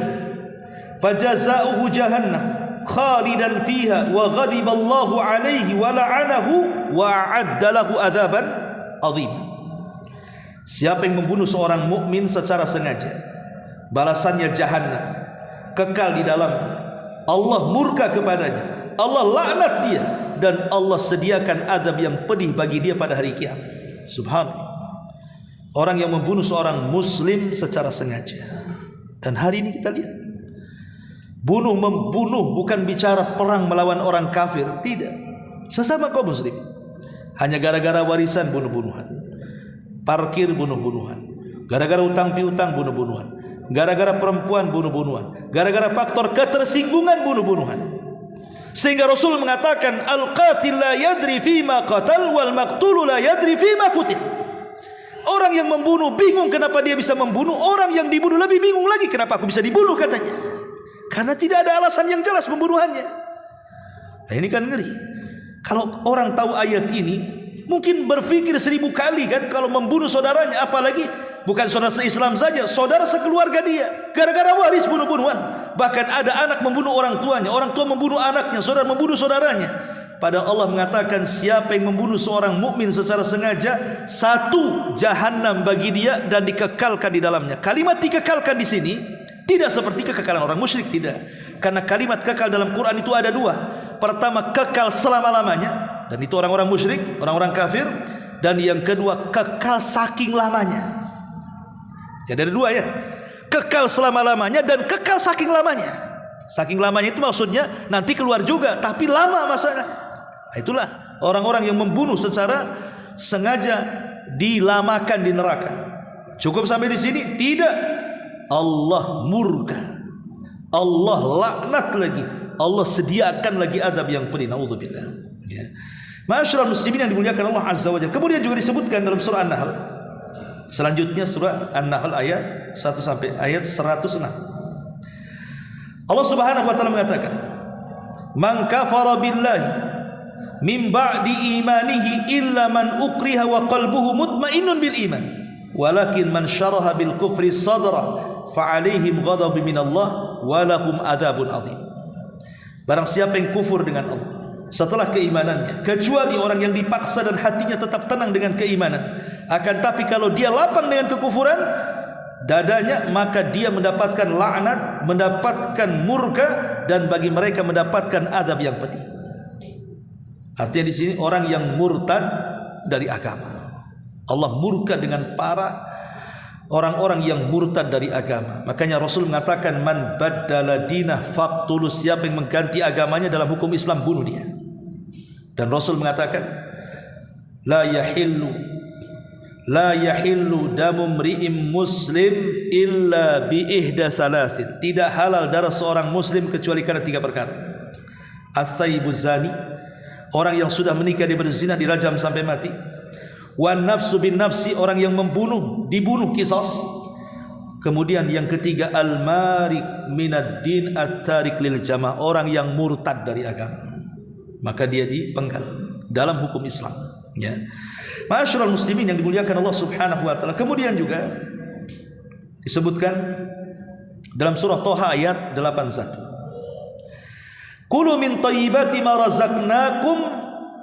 fajaza'uhu jahannam khalidan fiha wa ghadiba Allahu 'alaihi wa la'anahu wa a'adda lahu adzaban 'azima. Siapa yang membunuh seorang mukmin secara sengaja, balasannya jahannam, kekal di dalamnya. Allah murka kepadanya, Allah laknat dia, dan Allah sediakan azab yang pedih bagi dia pada hari kiamat. Subhanallah. Orang yang membunuh seorang muslim secara sengaja. Dan hari ini kita lihat, membunuh bukan bicara perang melawan orang kafir, tidak, sesama kaum muslim. Hanya gara-gara warisan bunuh-bunuhan, parkir bunuh-bunuhan, gara-gara utang piutang bunuh-bunuhan, gara-gara perempuan bunuh-bunuhan, gara-gara faktor ketersinggungan bunuh-bunuhan. Sehingga Rasul mengatakan, al-qatil la yadri fima qatal wal maqtul la yadri fima qutil. Orang yang membunuh bingung kenapa dia bisa membunuh, orang yang dibunuh lebih bingung lagi kenapa aku bisa dibunuh, katanya. Karena tidak ada alasan yang jelas pembunuhannya. Nah, ini kan ngeri. Kalau orang tahu ayat ini, mungkin berpikir 1000 kali kan kalau membunuh saudaranya, apalagi bukan saudara se-Islam saja, saudara sekeluarga dia, gara-gara waris bunuh-bunuhan. Bahkan ada anak membunuh orang tuanya, orang tua membunuh anaknya, saudara membunuh saudaranya. Padahal Allah mengatakan siapa yang membunuh seorang mukmin secara sengaja, 1 jahanam bagi dia dan dikekalkan di dalamnya. Kalimat dikekalkan di sini tidak seperti kekekalan orang musyrik, tidak. Karena kalimat kekal dalam Quran itu ada 2. Pertama, kekal selama-lamanya, dan itu orang-orang musyrik, orang-orang kafir. Dan yang kedua, kekal saking lamanya. Jadi ada 2 ya. Kekal selama-lamanya dan kekal saking lamanya. Saking lamanya itu maksudnya nanti keluar juga, tapi lama masanya. Itulah orang-orang yang membunuh secara sengaja dilamakan di neraka. Cukup sampai di sini? Tidak. Allah murka, Allah laknat lagi, Allah sediakan lagi azab yang pedih. Naudzubillah. Ya. Ma'asyiral muslimin yang dimuliakan Allah Azza wa Jalla. Kemudian juga disebutkan dalam surah An-Nahl. Selanjutnya surah An-Nahl ayat 1 sampai ayat 106. Allah Subhanahu wa taala mengatakan, "Man kafara billahi min ba'di imanihi illa man ukriha wa qalbuhu mutmainnun bil iman walakin man syaraha bil kufri sadra fa alaihim ghadabun minallah wa lahum adzabun adzim." Barang siapa yang kufur dengan Allah setelah keimanannya, kecuali orang yang dipaksa dan hatinya tetap tenang dengan keimanan, akan tapi kalau dia lapang dengan kekufuran dadanya, maka dia mendapatkan laknat, mendapatkan murka, dan bagi mereka mendapatkan azab yang pedih. Artinya di sini orang yang murtad dari agama. Allah murka dengan para orang-orang yang murtad dari agama. Makanya Rasul mengatakan, man baddala dinah faqtulu, siapa yang mengganti agamanya dalam hukum Islam, bunuh dia. Dan Rasul mengatakan, la yahillu damu mri'im muslim illa bi ihda thalathin. Tidak halal darah seorang muslim kecuali karena 3 perkara. As-sayyibu zani, orang yang sudah menikah dia berzina dirajam sampai mati. Wan nafsu bin nafsi, orang yang membunuh dibunuh qisas. Kemudian yang ketiga, al-marik minad din at-tarik lil jamaah, orang yang murtad dari agama, maka dia dipenggal dalam hukum Islam, ya. Ma'asyiral muslimin yang dimuliakan Allah Subhanahu wa taala. Kemudian juga disebutkan dalam surah Thaha ayat 81, Kulu min thayyibati ma razaqnakum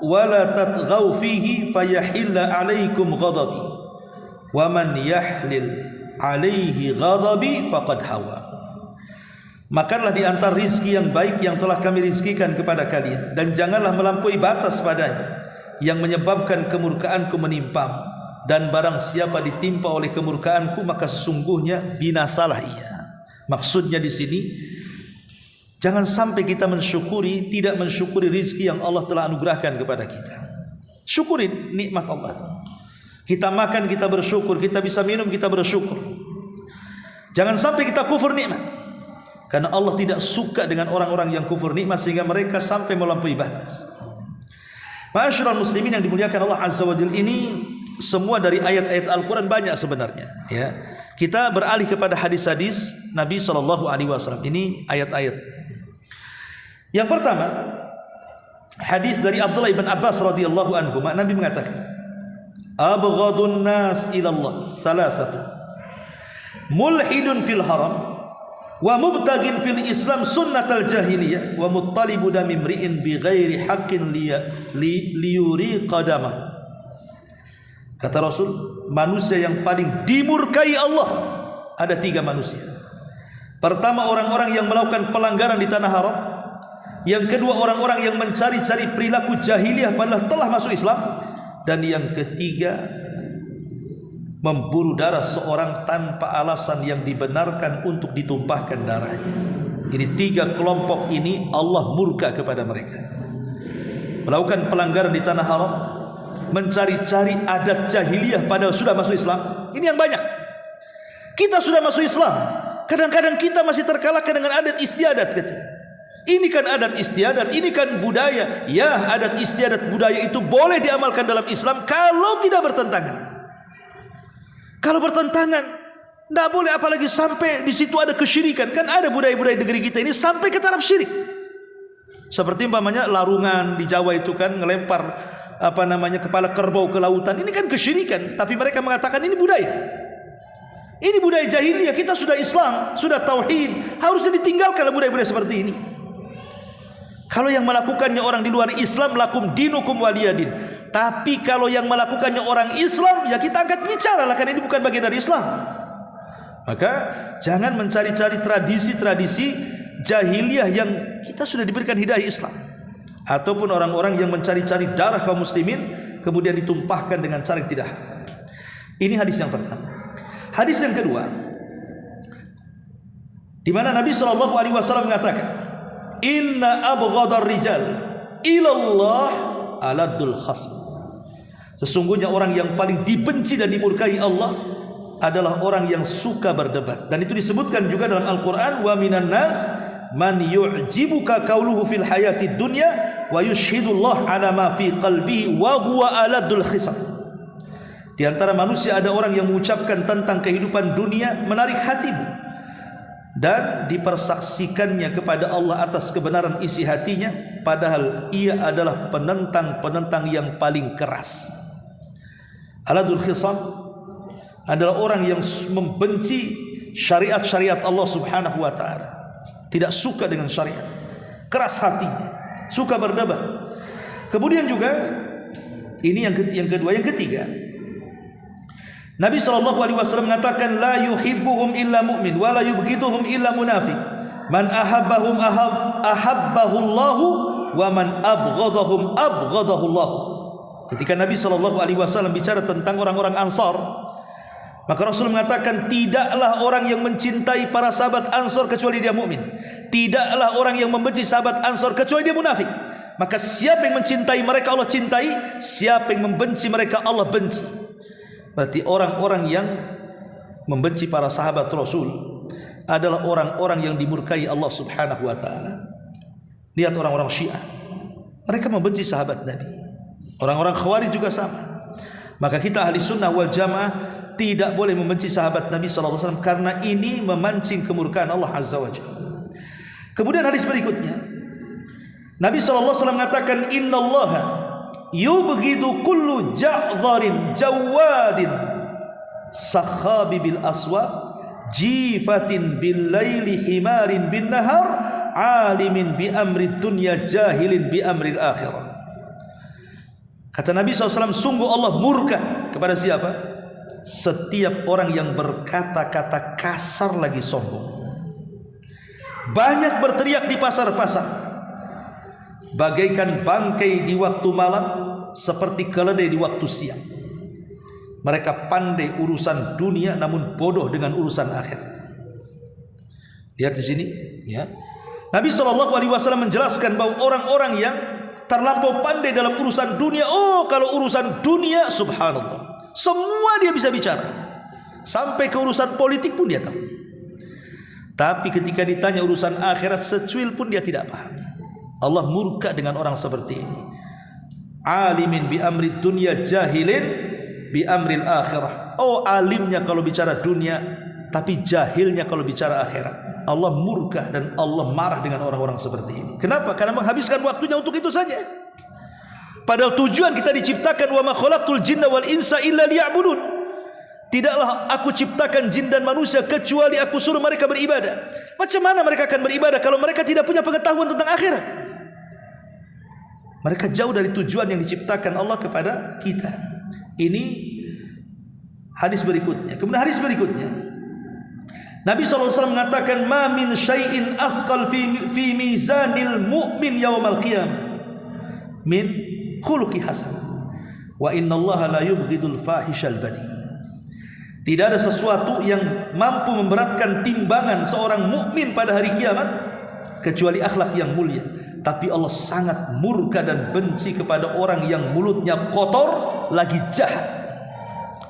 wa la tatghaw fihi fayahilla 'alaikum ghadabi wa man yahlil 'alaihi ghadabi faqad hawa. Makanlah di antara rizki yang baik yang telah kami rizkikan kepada kalian, dan janganlah melampaui batas padanya yang menyebabkan kemurkaanku menimpamu, dan barang siapa ditimpa oleh kemurkaanku maka sesungguhnya binasalah ia. Maksudnya di sini, jangan sampai kita tidak mensyukuri rizki yang Allah telah anugerahkan kepada kita. Syukuri nikmat Allah itu. Kita makan, kita bersyukur. Kita bisa minum, kita bersyukur. Jangan sampai kita kufur nikmat, karena Allah tidak suka dengan orang-orang yang kufur nikmat sehingga mereka sampai melampaui batas. Ma'asyiral muslimin yang dimuliakan Allah Azza wa Jalla, ini semua dari ayat-ayat Al-Quran, banyak sebenarnya ya. Kita beralih kepada hadis-hadis Nabi SAW. Ini ayat-ayat. Yang pertama, hadis dari Abdullah ibn Abbas radhiyallahu anhu, Nabi mengatakan, abghadun nas ilallah thalathatu, mulhidun fil haram, wa mubtagin fil Islam sunnatal jahiliyah, wa muttalibu dami mri'in bi ghairi haqqin liyuri qadamah. Kata Rasul, manusia yang paling dimurkai Allah ada 3 manusia. Pertama, orang-orang yang melakukan pelanggaran di tanah haram. Yang kedua, orang-orang yang mencari-cari perilaku jahiliyah padahal telah masuk Islam. Dan yang ketiga, memburu darah seorang tanpa alasan yang dibenarkan untuk ditumpahkan darahnya. Ini 3 kelompok ini Allah murka kepada mereka. Melakukan pelanggaran di tanah haram, mencari-cari adat jahiliyah padahal sudah masuk Islam. Ini yang banyak. Kita sudah masuk Islam, kadang-kadang kita masih terkalahkan dengan adat istiadat. Ini kan adat istiadat, ini kan budaya. Ya, adat istiadat budaya itu boleh diamalkan dalam Islam kalau tidak bertentangan. Kalau bertentangan, tidak boleh, apalagi sampai di situ ada kesyirikan. Kan ada budaya-budaya negeri kita ini sampai ke taraf syirik. Seperti umpamanya larungan di Jawa itu kan ngelempar kepala kerbau ke lautan. Ini kan kesyirikan, tapi mereka mengatakan ini budaya. Ini budaya jahiliyah. Kita sudah Islam, sudah tauhid, harusnya ditinggalkan budaya-budaya seperti ini. Kalau yang melakukannya orang di luar Islam, lakum dinukum waliyadin. Tapi kalau yang melakukannya orang Islam, ya kita angkat bicara lah, karena ini bukan bagian dari Islam. Maka jangan mencari-cari tradisi-tradisi jahiliyah yang kita sudah diberikan hidayah Islam, ataupun orang-orang yang mencari-cari darah kaum muslimin kemudian ditumpahkan dengan cara yang tidak hak. Ini hadis yang pertama. Hadis yang kedua, di mana Nabi SAW mengatakan, inna abghadar rijal ilallah aladul khasm. Sesungguhnya orang yang paling dibenci dan dimurkai Allah adalah orang yang suka berdebat. Dan itu disebutkan juga dalam Al-Quran, wa minan nas man yu'jibuka qauluhu fil hayatid dunya wa yushhidullah ala ma fi qalbihi wa huwa aladul khisam. Di antara manusia ada orang yang mengucapkan tentang kehidupan dunia menarik hatimu dan dipersaksikannya kepada Allah atas kebenaran isi hatinya, padahal ia adalah penentang-penentang yang paling keras. Aladul khisam adalah orang yang membenci syariat-syariat Allah Subhanahu wa taala, tidak suka dengan syariat, keras hatinya, suka berdebat. Kemudian juga ini yang kedua. Yang ketiga, Nabi SAW mengatakan, la yuhibbuhum illa mu'min wa la yubghiduhum illa munafiq. Man ahabbahum ahabbahullahu wa man abghadahum abghadahullahu. Ketika Nabi SAW bicara tentang orang-orang Ansar, maka Rasul mengatakan, tidaklah orang yang mencintai para sahabat Ansar kecuali dia mukmin. Tidaklah orang yang membenci sahabat Ansar kecuali dia munafik. Maka siapa yang mencintai mereka Allah cintai, siapa yang membenci mereka Allah benci. Berarti orang-orang yang membenci para sahabat Rasul adalah orang-orang yang dimurkai Allah Subhanahu wa taala. Lihat orang-orang Syiah, mereka membenci sahabat Nabi. Orang-orang Khawarij juga sama. Maka kita ahli sunnah wal jamaah tidak boleh membenci sahabat Nabi SAW, karena ini memancing kemurkaan Allah Azza wa Jalla. Kemudian hadis berikutnya, Nabi SAW mengatakan, innallaha yubghidu kullu ja'dharin jawadin sakhabi bil aswa jifatin bil laili himarin bin nahar alimin bi amri dunya jahilin bi amri akhirah. Kata Nabi SAW, sungguh Allah murka kepada siapa? Setiap orang yang berkata-kata kasar lagi sombong, banyak berteriak di pasar-pasar, bagaikan bangkai di waktu malam, seperti keledai di waktu siang. Mereka pandai urusan dunia namun bodoh dengan urusan akhirat. Lihat di sini ya. Nabi SAW menjelaskan bahwa orang-orang yang terlampau pandai dalam urusan dunia, oh kalau urusan dunia subhanallah, Semua dia bisa bicara. Sampai ke urusan politik pun dia tahu. Tapi ketika ditanya urusan akhirat secuil pun dia tidak paham. Allah murka dengan orang seperti ini. Alimin bi amri dunya, jahilin bi amril akhirah. Oh, alimnya kalau bicara dunia, tapi jahilnya kalau bicara akhirat. Allah murka dan Allah marah dengan orang-orang seperti ini. Kenapa? Karena menghabiskan waktunya untuk itu saja. Padahal tujuan kita diciptakan, wa ma khalaqtul jinna wal insa illa liya'budun. Tidaklah aku ciptakan jin dan manusia kecuali aku suruh mereka beribadah. Macam mana mereka akan beribadah kalau mereka tidak punya pengetahuan tentang akhirat? Mereka jauh dari tujuan yang diciptakan Allah kepada kita. Ini hadis berikutnya. Kemudian hadis berikutnya, Nabi SAW mengatakan, ma min syai'in athqal fi mizanil mu'min yawmal qiyamah min khuluqi hasan wa innallaha la yubghidul fahishal badi. Tidak ada sesuatu yang mampu memberatkan timbangan seorang mukmin pada hari kiamat kecuali akhlak yang mulia. Tapi Allah sangat murka dan benci kepada orang yang mulutnya kotor lagi jahat.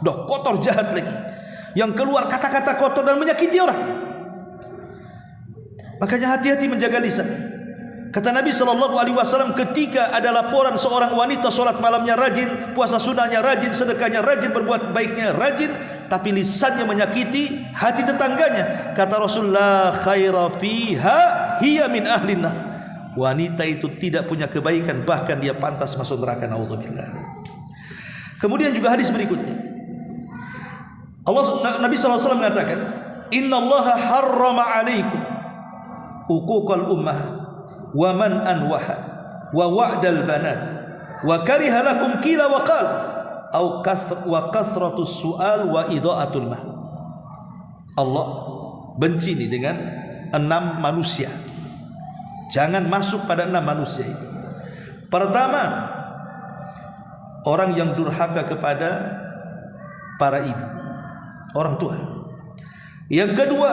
Doh, kotor jahat lagi, yang keluar kata-kata kotor dan menyakiti orang. Makanya hati-hati menjaga lisan. Kata Nabi SAW, ketika ada laporan seorang wanita sholat malamnya rajin, puasa sunnahnya rajin, sedekahnya rajin, berbuat baiknya rajin, tapi lisannya menyakiti hati tetangganya, kata Rasulullah, khaira fiha hiya min ahlinna. Wanita itu tidak punya kebaikan, bahkan dia pantas masuk neraka, naudzubillah. Kemudian juga hadis berikutnya, Nabi SAW mengatakan, innallaha harrama alaikum uquqal ummahat wa man'an wahad wa wa'dal banat wa kariha lakum qila wa qal wa kathratus su'al wa idha'atul mal. Allah benci ini dengan 6 manusia. Jangan masuk pada 6 manusia ini. Pertama, orang yang durhaka kepada para ibu, orang tua. Yang kedua,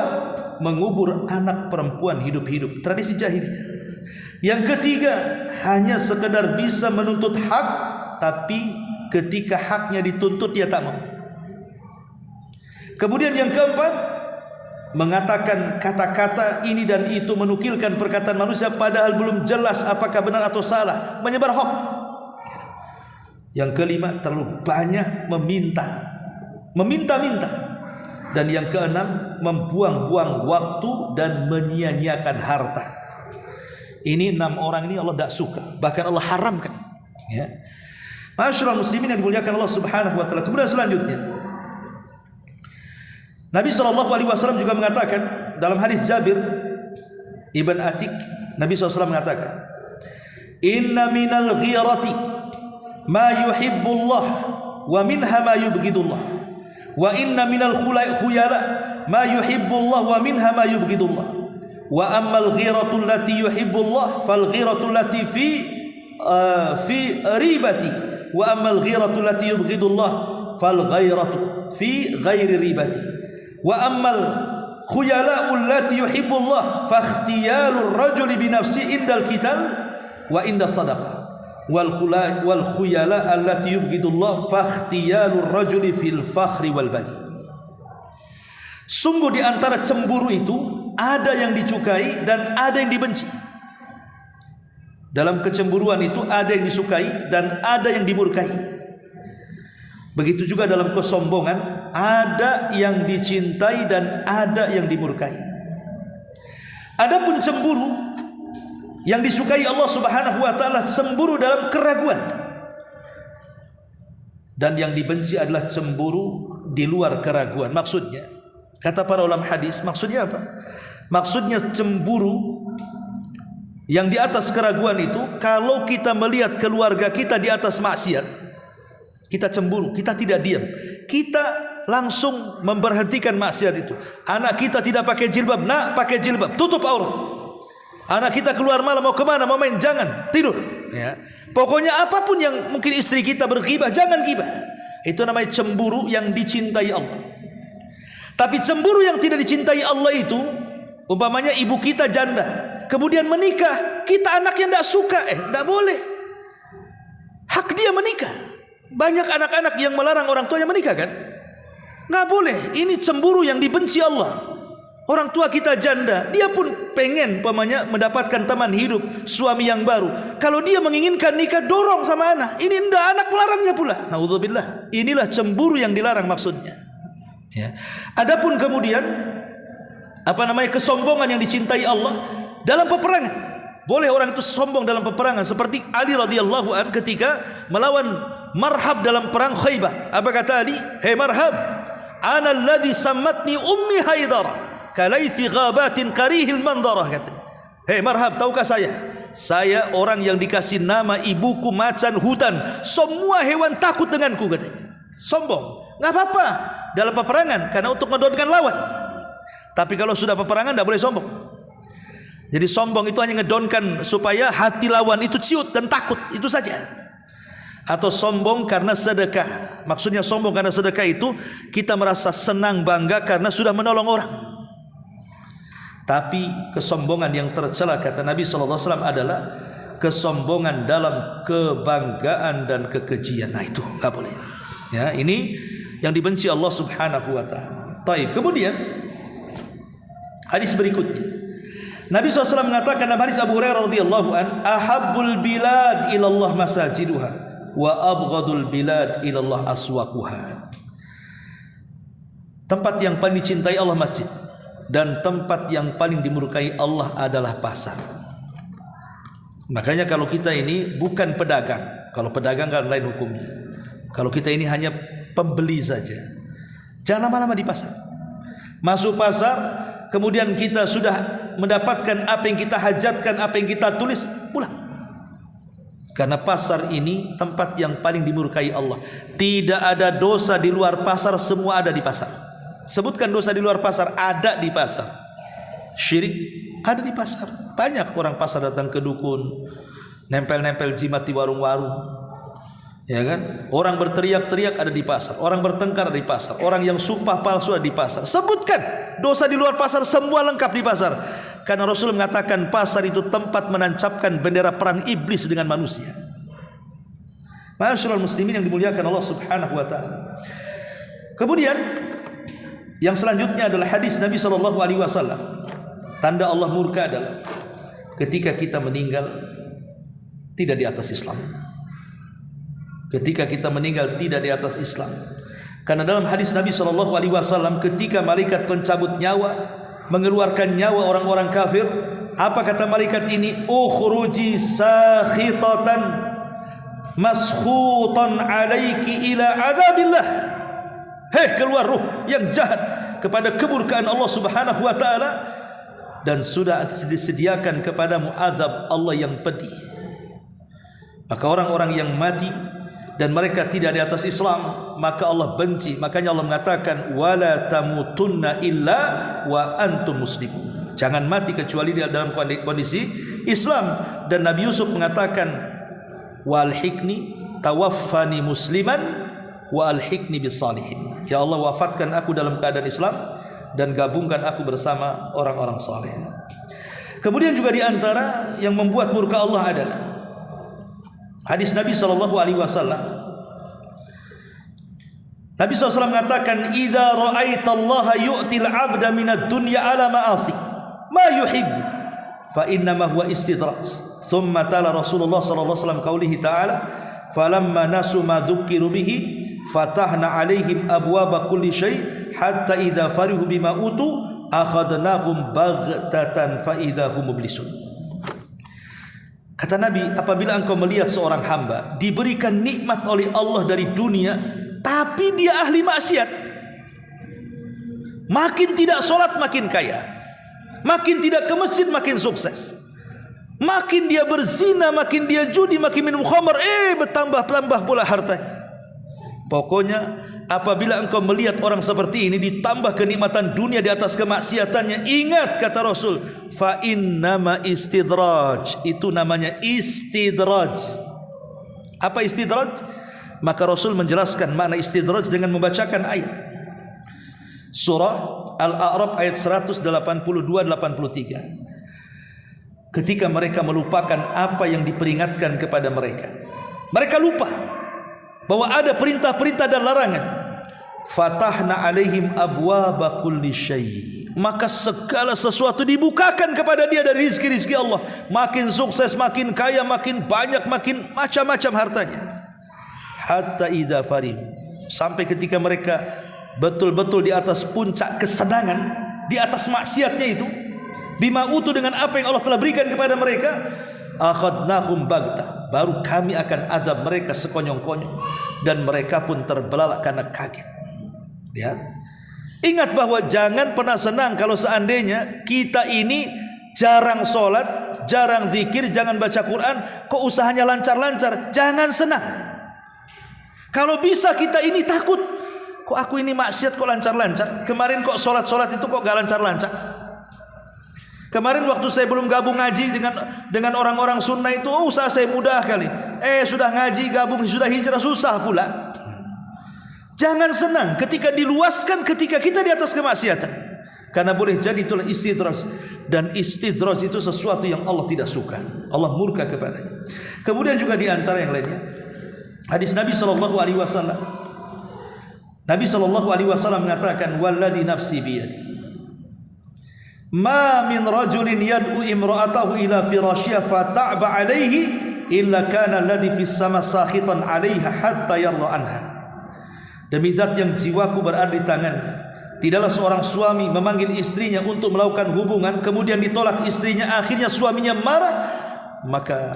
mengubur anak perempuan hidup-hidup, tradisi jahiliyah. Yang ketiga, hanya sekedar bisa menuntut hak, tapi ketika haknya dituntut dia tak mau. Kemudian yang keempat, mengatakan kata-kata ini dan itu, menukilkan perkataan manusia padahal belum jelas apakah benar atau salah, menyebar hoax. Yang kelima, terlalu banyak meminta-minta. Dan yang keenam, membuang-buang waktu dan menyia-nyiakan harta. Ini 6 orang ini Allah tidak suka, bahkan Allah haramkan, ya. Ma'asyiral muslimin yang dimuliakan Allah Subhanahu wa taala. Kemudian selanjutnya, Nabi SAW juga mengatakan dalam hadis Jabir Ibn Atik, Nabi SAW mengatakan, inna minal ghirati ma yuhibbullah wa minha ma yubghidullah wa inna minal khuyala ma yuhibbullah wa minha ma yubghidullah wa ammal ghiratu allati yuhibbullah fal ghiratu allati fi ribati wa ammal ghiratu allati yubghidullah fal ghairatu fi ghairi ribati wa ammal khuyala'u allati yuhibbullah fa ikhtiyalur rajuli bi nafsi indal qital wa inda sadaqah wal khuyala allati yubghidullah fa ikhtiyalur rajuli fil fakhri wal bali. Sungguh di antara cemburu itu ada yang disukai dan ada yang dibenci. Dalam kecemburuan itu ada yang disukai dan ada yang dimurkai. Begitu juga dalam kesombongan, ada yang dicintai dan ada yang dimurkai. Adapun cemburu yang disukai Allah Subhanahu wa taala, cemburu dalam keraguan. Dan yang dibenci adalah cemburu di luar keraguan. Maksudnya, kata para ulama hadis, maksudnya apa? Maksudnya cemburu yang di atas keraguan itu, kalau kita melihat keluarga kita di atas maksiat, kita cemburu, kita tidak diam, kita langsung memberhentikan maksiat itu. Anak kita tidak pakai jilbab, nak pakai jilbab, tutup aurat. Anak kita keluar malam mau kemana, mau main, jangan, tidur, ya. Pokoknya apapun yang mungkin istri kita berghibah, jangan ghibah. Itu namanya cemburu yang dicintai Allah. Tapi cemburu yang tidak dicintai Allah itu, umpamanya ibu kita janda, kemudian menikah, kita anaknya tidak suka, tidak boleh. Hak dia menikah. Banyak anak-anak yang melarang orang tuanya menikah kan? Nggak boleh. Ini cemburu yang dibenci Allah. Orang tua kita janda, dia pun pengen mendapatkan teman hidup, suami yang baru. Kalau dia menginginkan nikah, dorong sama anak. Ini enggak, anak melarangnya pula. Naudzubillah. Inilah cemburu yang dilarang maksudnya. Ya. Adapun kemudian kesombongan yang dicintai Allah dalam peperangan. Boleh orang itu sombong dalam peperangan, seperti Ali radhiyallahu an ketika melawan Marhab dalam perang Khaybar. Apa kata Ali? Hei Marhab, ana alladhi sammatni ummi Haidar kalaithi ghabatin karihil mandarah, katanya. Hei Marhab, tahukah saya orang yang dikasih nama ibuku macan hutan, semua hewan takut denganku, katanya. Sombong. Nggak apa-apa dalam peperangan, karena untuk mendodonkan lawan. Tapi kalau sudah peperangan tidak boleh sombong. Jadi sombong itu hanya ngedonkan supaya hati lawan itu ciut dan takut, itu saja. Atau sombong karena sedekah. Maksudnya sombong karena sedekah itu kita merasa senang bangga karena sudah menolong orang. Tapi kesombongan yang tercela kata Nabi SAW adalah kesombongan dalam kebanggaan dan kekejian. Nah itu nggak boleh. Ya, ini yang dibenci Allah Subhanahu wa taala. Taib. Kemudian hadis berikutnya, Nabi SAW mengatakan dalam hadis Abu Hurairah radhiyallahu an, ahabbul bilad ilallah masajiduha wa abghadul bilad ilallah aswaquha. Tempat yang paling dicintai Allah masjid, dan tempat yang paling dimurkai Allah adalah pasar. Makanya kalau kita ini bukan pedagang, kalau pedagang kan lain hukumnya. Kalau kita ini hanya pembeli saja, jangan lama-lama di pasar. Masuk pasar, kemudian kita sudah mendapatkan apa yang kita hajatkan, apa yang kita tulis, pulang. Karena pasar ini tempat yang paling dimurkai Allah. Tidak ada dosa di luar pasar, semua ada di pasar. Sebutkan dosa di luar pasar, ada di pasar. Syirik ada di pasar. Banyak orang pasar datang ke dukun, nempel-nempel jimat di warung-warung. Ya kan? Orang berteriak-teriak ada di pasar, orang bertengkar ada di pasar, orang yang sumpah palsu ada di pasar. Sebutkan dosa di luar pasar, semua lengkap di pasar. Karena Rasul mengatakan pasar itu tempat menancapkan bendera perang iblis dengan manusia. Ma'asyiral muslimin yang dimuliakan Allah Subhanahu wa taala. Kemudian yang selanjutnya adalah hadis Nabi SAW. Tanda Allah murka adalah ketika kita meninggal tidak di atas Islam. Ketika kita meninggal tidak di atas Islam. Karena dalam hadis Nabi SAW, ketika malaikat pencabut nyawa mengeluarkan nyawa orang-orang kafir, apa kata malaikat ini? Ukhruji sakhitatan maskhutan alaiki ila azabillah. Hei, keluar ruh yang jahat kepada kemurkaan Allah Subhanahu wa taala, dan sudah disediakan kepadamu azab Allah yang pedih. Maka orang-orang yang mati dan mereka tidak di atas Islam, maka Allah benci. Makanya Allah mengatakan wala tamutunna illa wa antum muslimun. Jangan mati kecuali dalam kondisi Islam. Dan Nabi Yusuf mengatakan walhikni tawaffani musliman wa alhikni bisalihin. Ya Allah, wafatkan aku dalam keadaan Islam dan gabungkan aku bersama orang-orang saleh. Kemudian juga di antara yang membuat murka Allah adalah hadis Nabi SAW. Nabi SAW mengatakan, "Idza ra'aitallaha yu'til 'abda minad dunya 'ala ma'asi ma yuhibbu fa inna ma huwa istidraj." Thumma tala Rasulullah sallallahu alaihi wasallam qaulihi ta'ala, "Falamma nasu ma dzukiru bihi fatahna 'alaihim abwaaba kulli syai' hatta idza farihu bima utu akhadnahum baghtatan fa idza hum mublisun." Kata Nabi, apabila engkau melihat seorang hamba diberikan nikmat oleh Allah dari dunia, tapi dia ahli maksiat, makin tidak sholat makin kaya, makin tidak ke masjid makin sukses, makin dia berzina, makin dia judi, makin minum khamar, bertambah-tambah pula hartanya. Pokoknya apabila engkau melihat orang seperti ini ditambah kenikmatan dunia di atas kemaksiatannya, ingat kata Rasul, fa innama istidraj, itu namanya istidraj. Apa istidraj? Maka Rasul menjelaskan makna istidraj dengan membacakan ayat surah Al-A'raf ayat 182-83. Ketika mereka melupakan apa yang diperingatkan kepada mereka, mereka lupa. bahwa ada perintah-perintah dan larangan. Fatahna alaihim abwaba kulli syai', maka segala sesuatu dibukakan kepada dia dari rizki-rizki Allah. Makin sukses, makin kaya, makin banyak, makin macam-macam hartanya. Hatta idza farih, sampai ketika mereka betul-betul di atas puncak kesenangan, di atas maksiatnya itu, bima utu, dengan apa yang Allah telah berikan kepada mereka, akhadnahum baghtah, baru kami akan azab mereka sekonyong-konyong, dan mereka pun terbelalak karena kaget. Ya. Ingat bahwa jangan pernah senang kalau seandainya kita ini jarang sholat, jarang zikir, jangan baca Quran, kok usahanya lancar-lancar. Jangan senang. Kalau bisa kita ini takut, kok aku ini maksiat kok lancar-lancar, kemarin kok sholat-sholat itu kok gak lancar-lancar. Kemarin waktu saya belum gabung ngaji dengan orang-orang sunnah itu, usaha saya mudah kali. Sudah ngaji, gabung, sudah hijrah, susah pula. Jangan senang ketika diluaskan, ketika kita di atas kemaksiatan, karena boleh jadi itulah istidraj, dan istidraj itu sesuatu yang Allah tidak suka, Allah murka kepadanya. Kemudian juga di antara yang lainnya, hadis Nabi sallallahu alaihi wasallam. Nabi sallallahu alaihi wasallam mengatakan, "Walladzi nafsi biyadi, ma min rajulin yad'u imra'atahu ila firashiha fata'ba 'alaihi illa kana alladhi fis sama sakhitan 'alaiha hatta yarda anha." Demi zat yang jiwaku berada di tangannya, tidaklah seorang suami memanggil istrinya untuk melakukan hubungan, kemudian ditolak istrinya, akhirnya suaminya marah, maka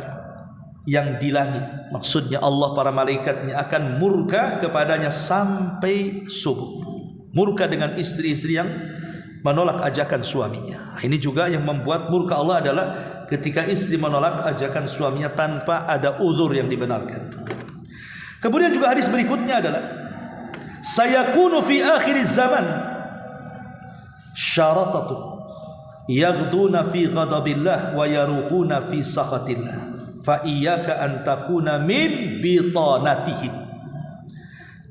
yang di langit, maksudnya Allah, para malaikatnya akan murka kepadanya sampai subuh. Murka dengan istri-istri yang menolak ajakan suaminya. Ini juga yang membuat murka Allah adalah ketika istri menolak ajakan suaminya tanpa ada uzur yang dibenarkan. Kemudian juga hadis berikutnya adalah, sayakunu fi akhir zaman syaratatu yaghduna fi ghadabillah wa yaruhuna fi sakhatillah fa iyyaka an takuna min bitanatihim.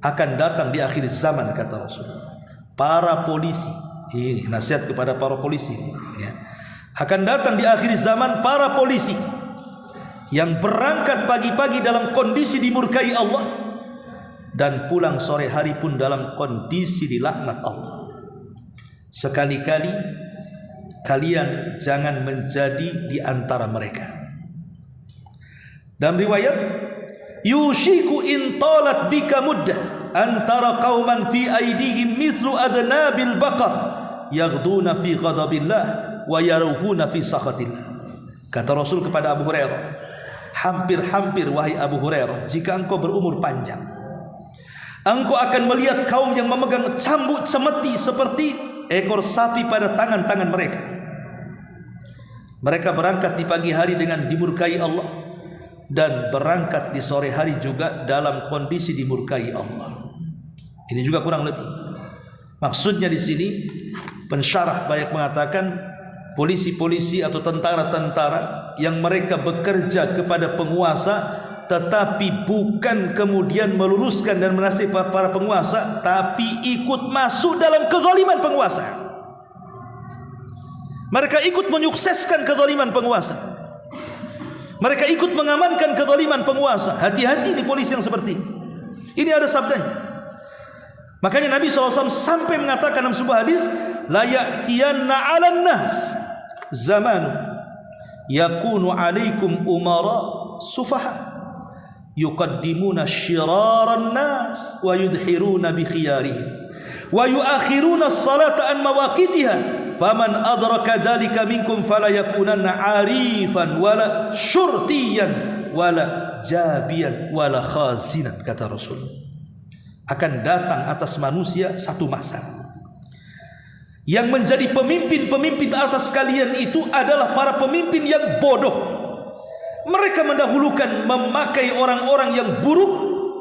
Akan datang di akhir zaman, kata Rasul, para polisi, ini nasihat kepada para polisi ya. Akan datang di akhir zaman para polisi yang berangkat pagi-pagi dalam kondisi dimurkai Allah, dan pulang sore hari pun dalam kondisi dilaknat Allah. Sekali-kali kalian jangan menjadi di antara mereka. Dalam riwayat, yushiku in talat bika muddah antara qauman fi aidihim mithlu adnabil baqar yaghduna fi ghadabillah wa yaruhuna fi sakhatillah. Kata Rasul kepada Abu Hurairah, hampir-hampir wahai Abu Hurairah, jika engkau berumur panjang, engkau akan melihat kaum yang memegang cambuk semeti seperti ekor sapi pada tangan-tangan mereka. Mereka berangkat di pagi hari dengan dimurkai Allah, dan berangkat di sore hari juga dalam kondisi dimurkai Allah. Ini juga kurang lebih. Maksudnya di sini pensyarah banyak mengatakan polisi-polisi atau tentara-tentara yang mereka bekerja kepada penguasa, tetapi bukan kemudian meluruskan dan menasihati para penguasa, tapi ikut masuk dalam kezaliman penguasa. Mereka ikut menyukseskan kezaliman penguasa. Mereka ikut mengamankan kezaliman penguasa. Hati-hati di polisi yang seperti ini. Ini ada sabdanya. Makanya Nabi SAW sampai mengatakan dalam sebuah hadis, la ya'tiyanna 'alan nas zamanu yakunu 'alaikum umara sufaha yuqaddimuna syiraran nas wa yudhiruna bi khiyarihim wa yuakhiruna as-salata an mawaqitiha faman adraka dhalika minkum fala yakunanna 'arifan wala syurtiyan wala jabiyan wala khazinan. Kata Rasul, akan datang atas manusia satu masa yang menjadi pemimpin-pemimpin atas kalian itu adalah para pemimpin yang bodoh. Mereka mendahulukan memakai orang-orang yang buruk,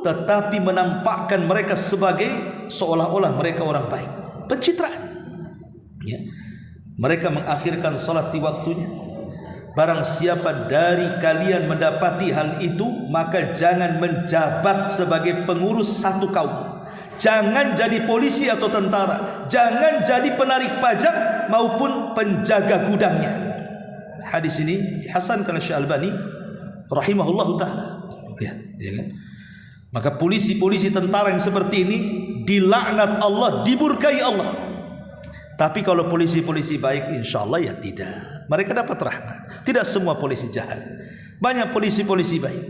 tetapi menampakkan mereka sebagai seolah-olah mereka orang baik. Pencitraan ya. Mereka mengakhirkan salat di waktunya. Barang siapa dari kalian mendapati hal itu, maka jangan menjabat sebagai pengurus satu kaum. Jangan jadi polisi atau tentara, jangan jadi penarik pajak maupun penjaga gudangnya. Hadis ini dihasankan oleh Syekh Albani rahimahullahu taala. Lihat, ya kan? Maka polisi-polisi tentara yang seperti ini dilaknat Allah, dimurkai Allah. Tapi kalau polisi-polisi baik, insya Allah ya tidak, mereka dapat rahmat. Tidak semua polisi jahat, banyak polisi-polisi baik.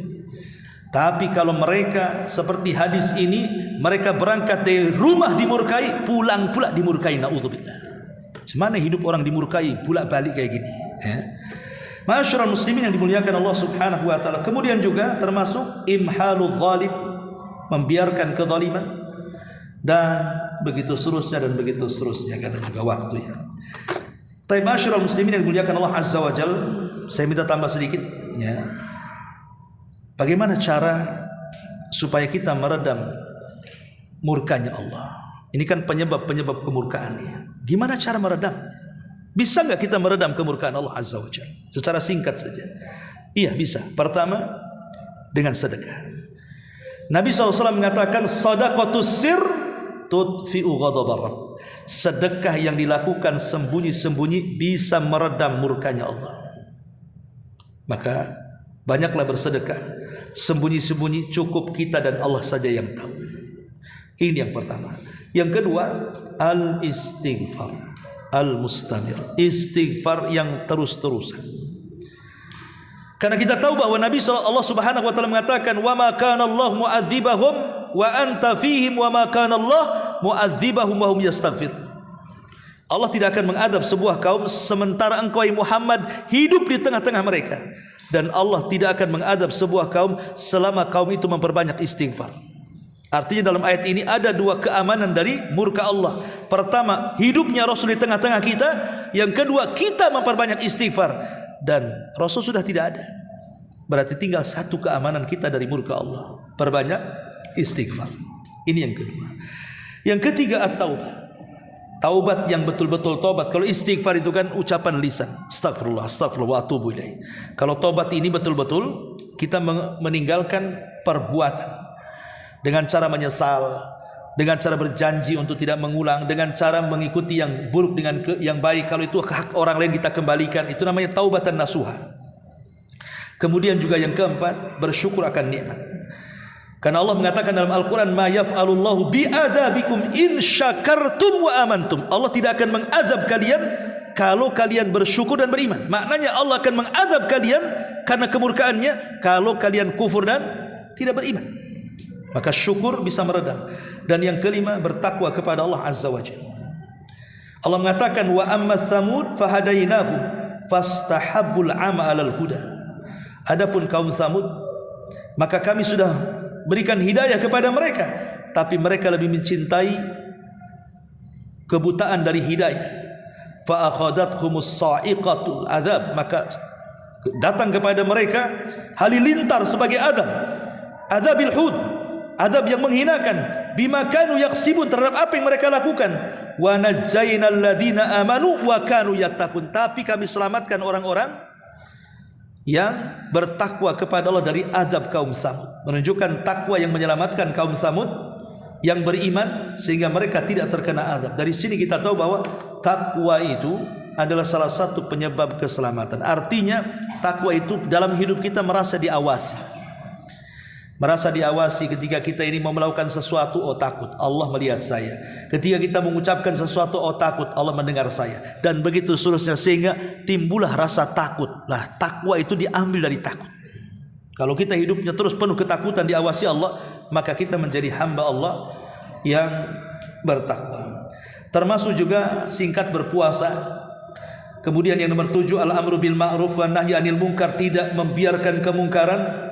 Tapi kalau mereka seperti hadis ini, mereka berangkat dari rumah dimurkai, pulang pula dimurkai, naudzubillah. Semana hidup orang dimurkai, pulak balik kayak gini ya. Ma'asyiral muslimin yang dimuliakan Allah Subhanahu wa taala. Kemudian juga termasuk imhalul zalim, membiarkan kezaliman, dan begitu seterusnya dan begitu seterusnya, karena juga waktunya. Tapi ma'asyiral muslimin yang dimuliakan Allah Azza wa Jalla, saya minta tambah sedikit ya. Bagaimana cara supaya kita meredam murkanya Allah? Ini kan penyebab-penyebab kemurkaannya. Gimana cara meredam? Bisa nggak kita meredam kemurkaan Allah Azza wa Jalla? Secara singkat saja. Iya bisa. Pertama, dengan sedekah. Nabi SAW mengatakan, sadaqatus sir tudfi'u ghadabar Rabb. Sedekah yang dilakukan sembunyi-sembunyi bisa meredam murkanya Allah. Maka banyaklah bersedekah. Sembunyi-sembunyi cukup kita dan Allah saja yang tahu. Ini yang pertama. Yang kedua, al-istighfar al-mustamir, istighfar yang terus-terusan. Karena kita tahu bahwa Nabi Allah Subhanahu wa taala mengatakan, wa ma kana Allah mu'adzibahum wa anta fihim wa ma kana Allah mu'adzibahum wa hum yastaghfir. Allah tidak akan mengadab sebuah kaum sementara engkau Muhammad hidup di tengah-tengah mereka, dan Allah tidak akan mengadab sebuah kaum selama kaum itu memperbanyak istighfar. Artinya dalam ayat ini ada dua keamanan dari murka Allah. Pertama, hidupnya Rasul di tengah-tengah kita. Yang kedua, kita memperbanyak istighfar. Dan Rasul sudah tidak ada. Berarti tinggal satu keamanan kita dari murka Allah. Perbanyak istighfar. Ini yang kedua. Yang ketiga, at-taubah. Taubat yang betul-betul taubat. Kalau istighfar itu kan ucapan lisan. Astagfirullah, astagfirullah, wa atubu ilaih. Kalau taubat ini betul-betul kita meninggalkan perbuatan. Dengan cara menyesal, dengan cara berjanji untuk tidak mengulang, dengan cara mengikuti yang buruk dengan yang baik. Kalau itu hak orang lain kita kembalikan. Itu namanya taubatan nasuha. Kemudian juga yang keempat, bersyukur akan nikmat. Karena Allah mengatakan dalam Al-Quran, ma yaf'alullahu bi'adzabikum in syakartum wa amantum. Allah tidak akan mengazab kalian kalau kalian bersyukur dan beriman. Maknanya Allah akan mengazab kalian karena kemurkaannya kalau kalian kufur dan tidak beriman. Maka syukur bisa meredam. Dan yang kelima, bertakwa kepada Allah Azza wa Jalla. Allah mengatakan, wa amma thamud fahadainahum fastahabbul 'ama 'alal huda. Adapun kaum Tsamud, maka kami sudah berikan hidayah kepada mereka, tapi mereka lebih mencintai kebutaan dari hidayah. Fa akhadathhumus sa'iqatul adzab, maka datang kepada mereka halilintar sebagai azab, azabil hud, azab yang menghinakan, bima kanu yaksibun, terhadap apa yang mereka lakukan. Wa najjaynal ladzina amanu wa kanu yattaqun, tapi kami selamatkan orang-orang yang bertakwa kepada Allah dari azab kaum Tsamud. Menunjukkan takwa yang menyelamatkan kaum Tsamud yang beriman sehingga mereka tidak terkena azab. Dari sini kita tahu bahwa takwa itu adalah salah satu penyebab keselamatan. Artinya takwa itu dalam hidup kita merasa diawasi. Merasa diawasi ketika kita ini mau melakukan sesuatu, oh takut Allah melihat saya. Ketika kita mengucapkan sesuatu, oh takut Allah mendengar saya. Dan begitu seterusnya, sehingga timbullah rasa takut. Nah, takwa itu diambil dari takut. Kalau kita hidupnya terus penuh ketakutan, diawasi Allah, maka kita menjadi hamba Allah yang bertakwa. Termasuk juga singkat berpuasa. Kemudian yang nomor 7, al-amru bil ma'ruf wa nahyi 'anil munkar, tidak membiarkan kemungkaran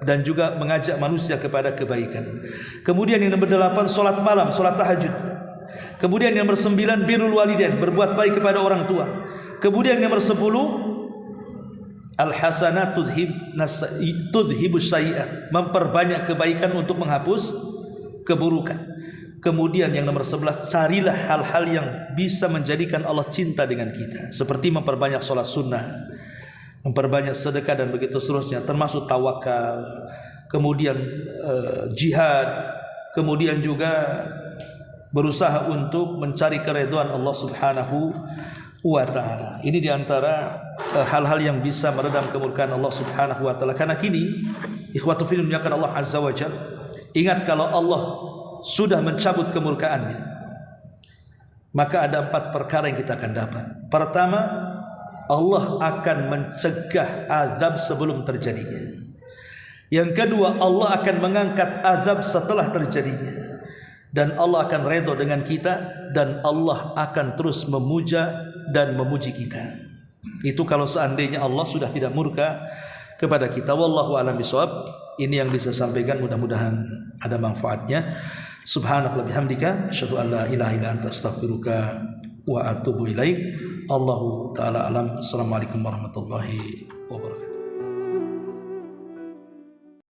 dan juga mengajak manusia kepada kebaikan. Kemudian yang nomor 8, solat malam, solat tahajud. Kemudian yang nomor 9, birrul walidain, berbuat baik kepada orang tua. Kemudian yang nomor 10, al-hasanat tudhibus sayyi'at, memperbanyak kebaikan untuk menghapus keburukan. Kemudian yang nomor 11, carilah hal-hal yang bisa menjadikan Allah cinta dengan kita, seperti memperbanyak solat sunnah, memperbanyak sedekah dan begitu seterusnya, termasuk tawakal, kemudian jihad, kemudian juga berusaha untuk mencari keridhaan Allah Subhanahu wa taala. Ini diantara hal-hal yang bisa meredam kemurkaan Allah Subhanahu wa taala. Karena kini ikhwatu fillah, Allah Azza wa Jalla, Ingat, kalau Allah sudah mencabut kemurkaannya, maka ada 4 perkara yang kita akan dapat. Pertama, Allah akan mencegah azab sebelum terjadinya. Yang kedua, Allah akan mengangkat azab setelah terjadinya. Dan Allah akan redha dengan kita, dan Allah akan terus memuja dan memuji kita. Itu kalau seandainya Allah sudah tidak murka kepada kita. Wallahu a'lam bishawab. Ini yang bisa sampaikan, mudah-mudahan ada manfaatnya. Subhanallah bihamdika asyhadu an la ilaha illa anta astaghfiruka wa atubu ilaik. Allahu taala alam. Assalamualaikum warahmatullahi wabarakatuh.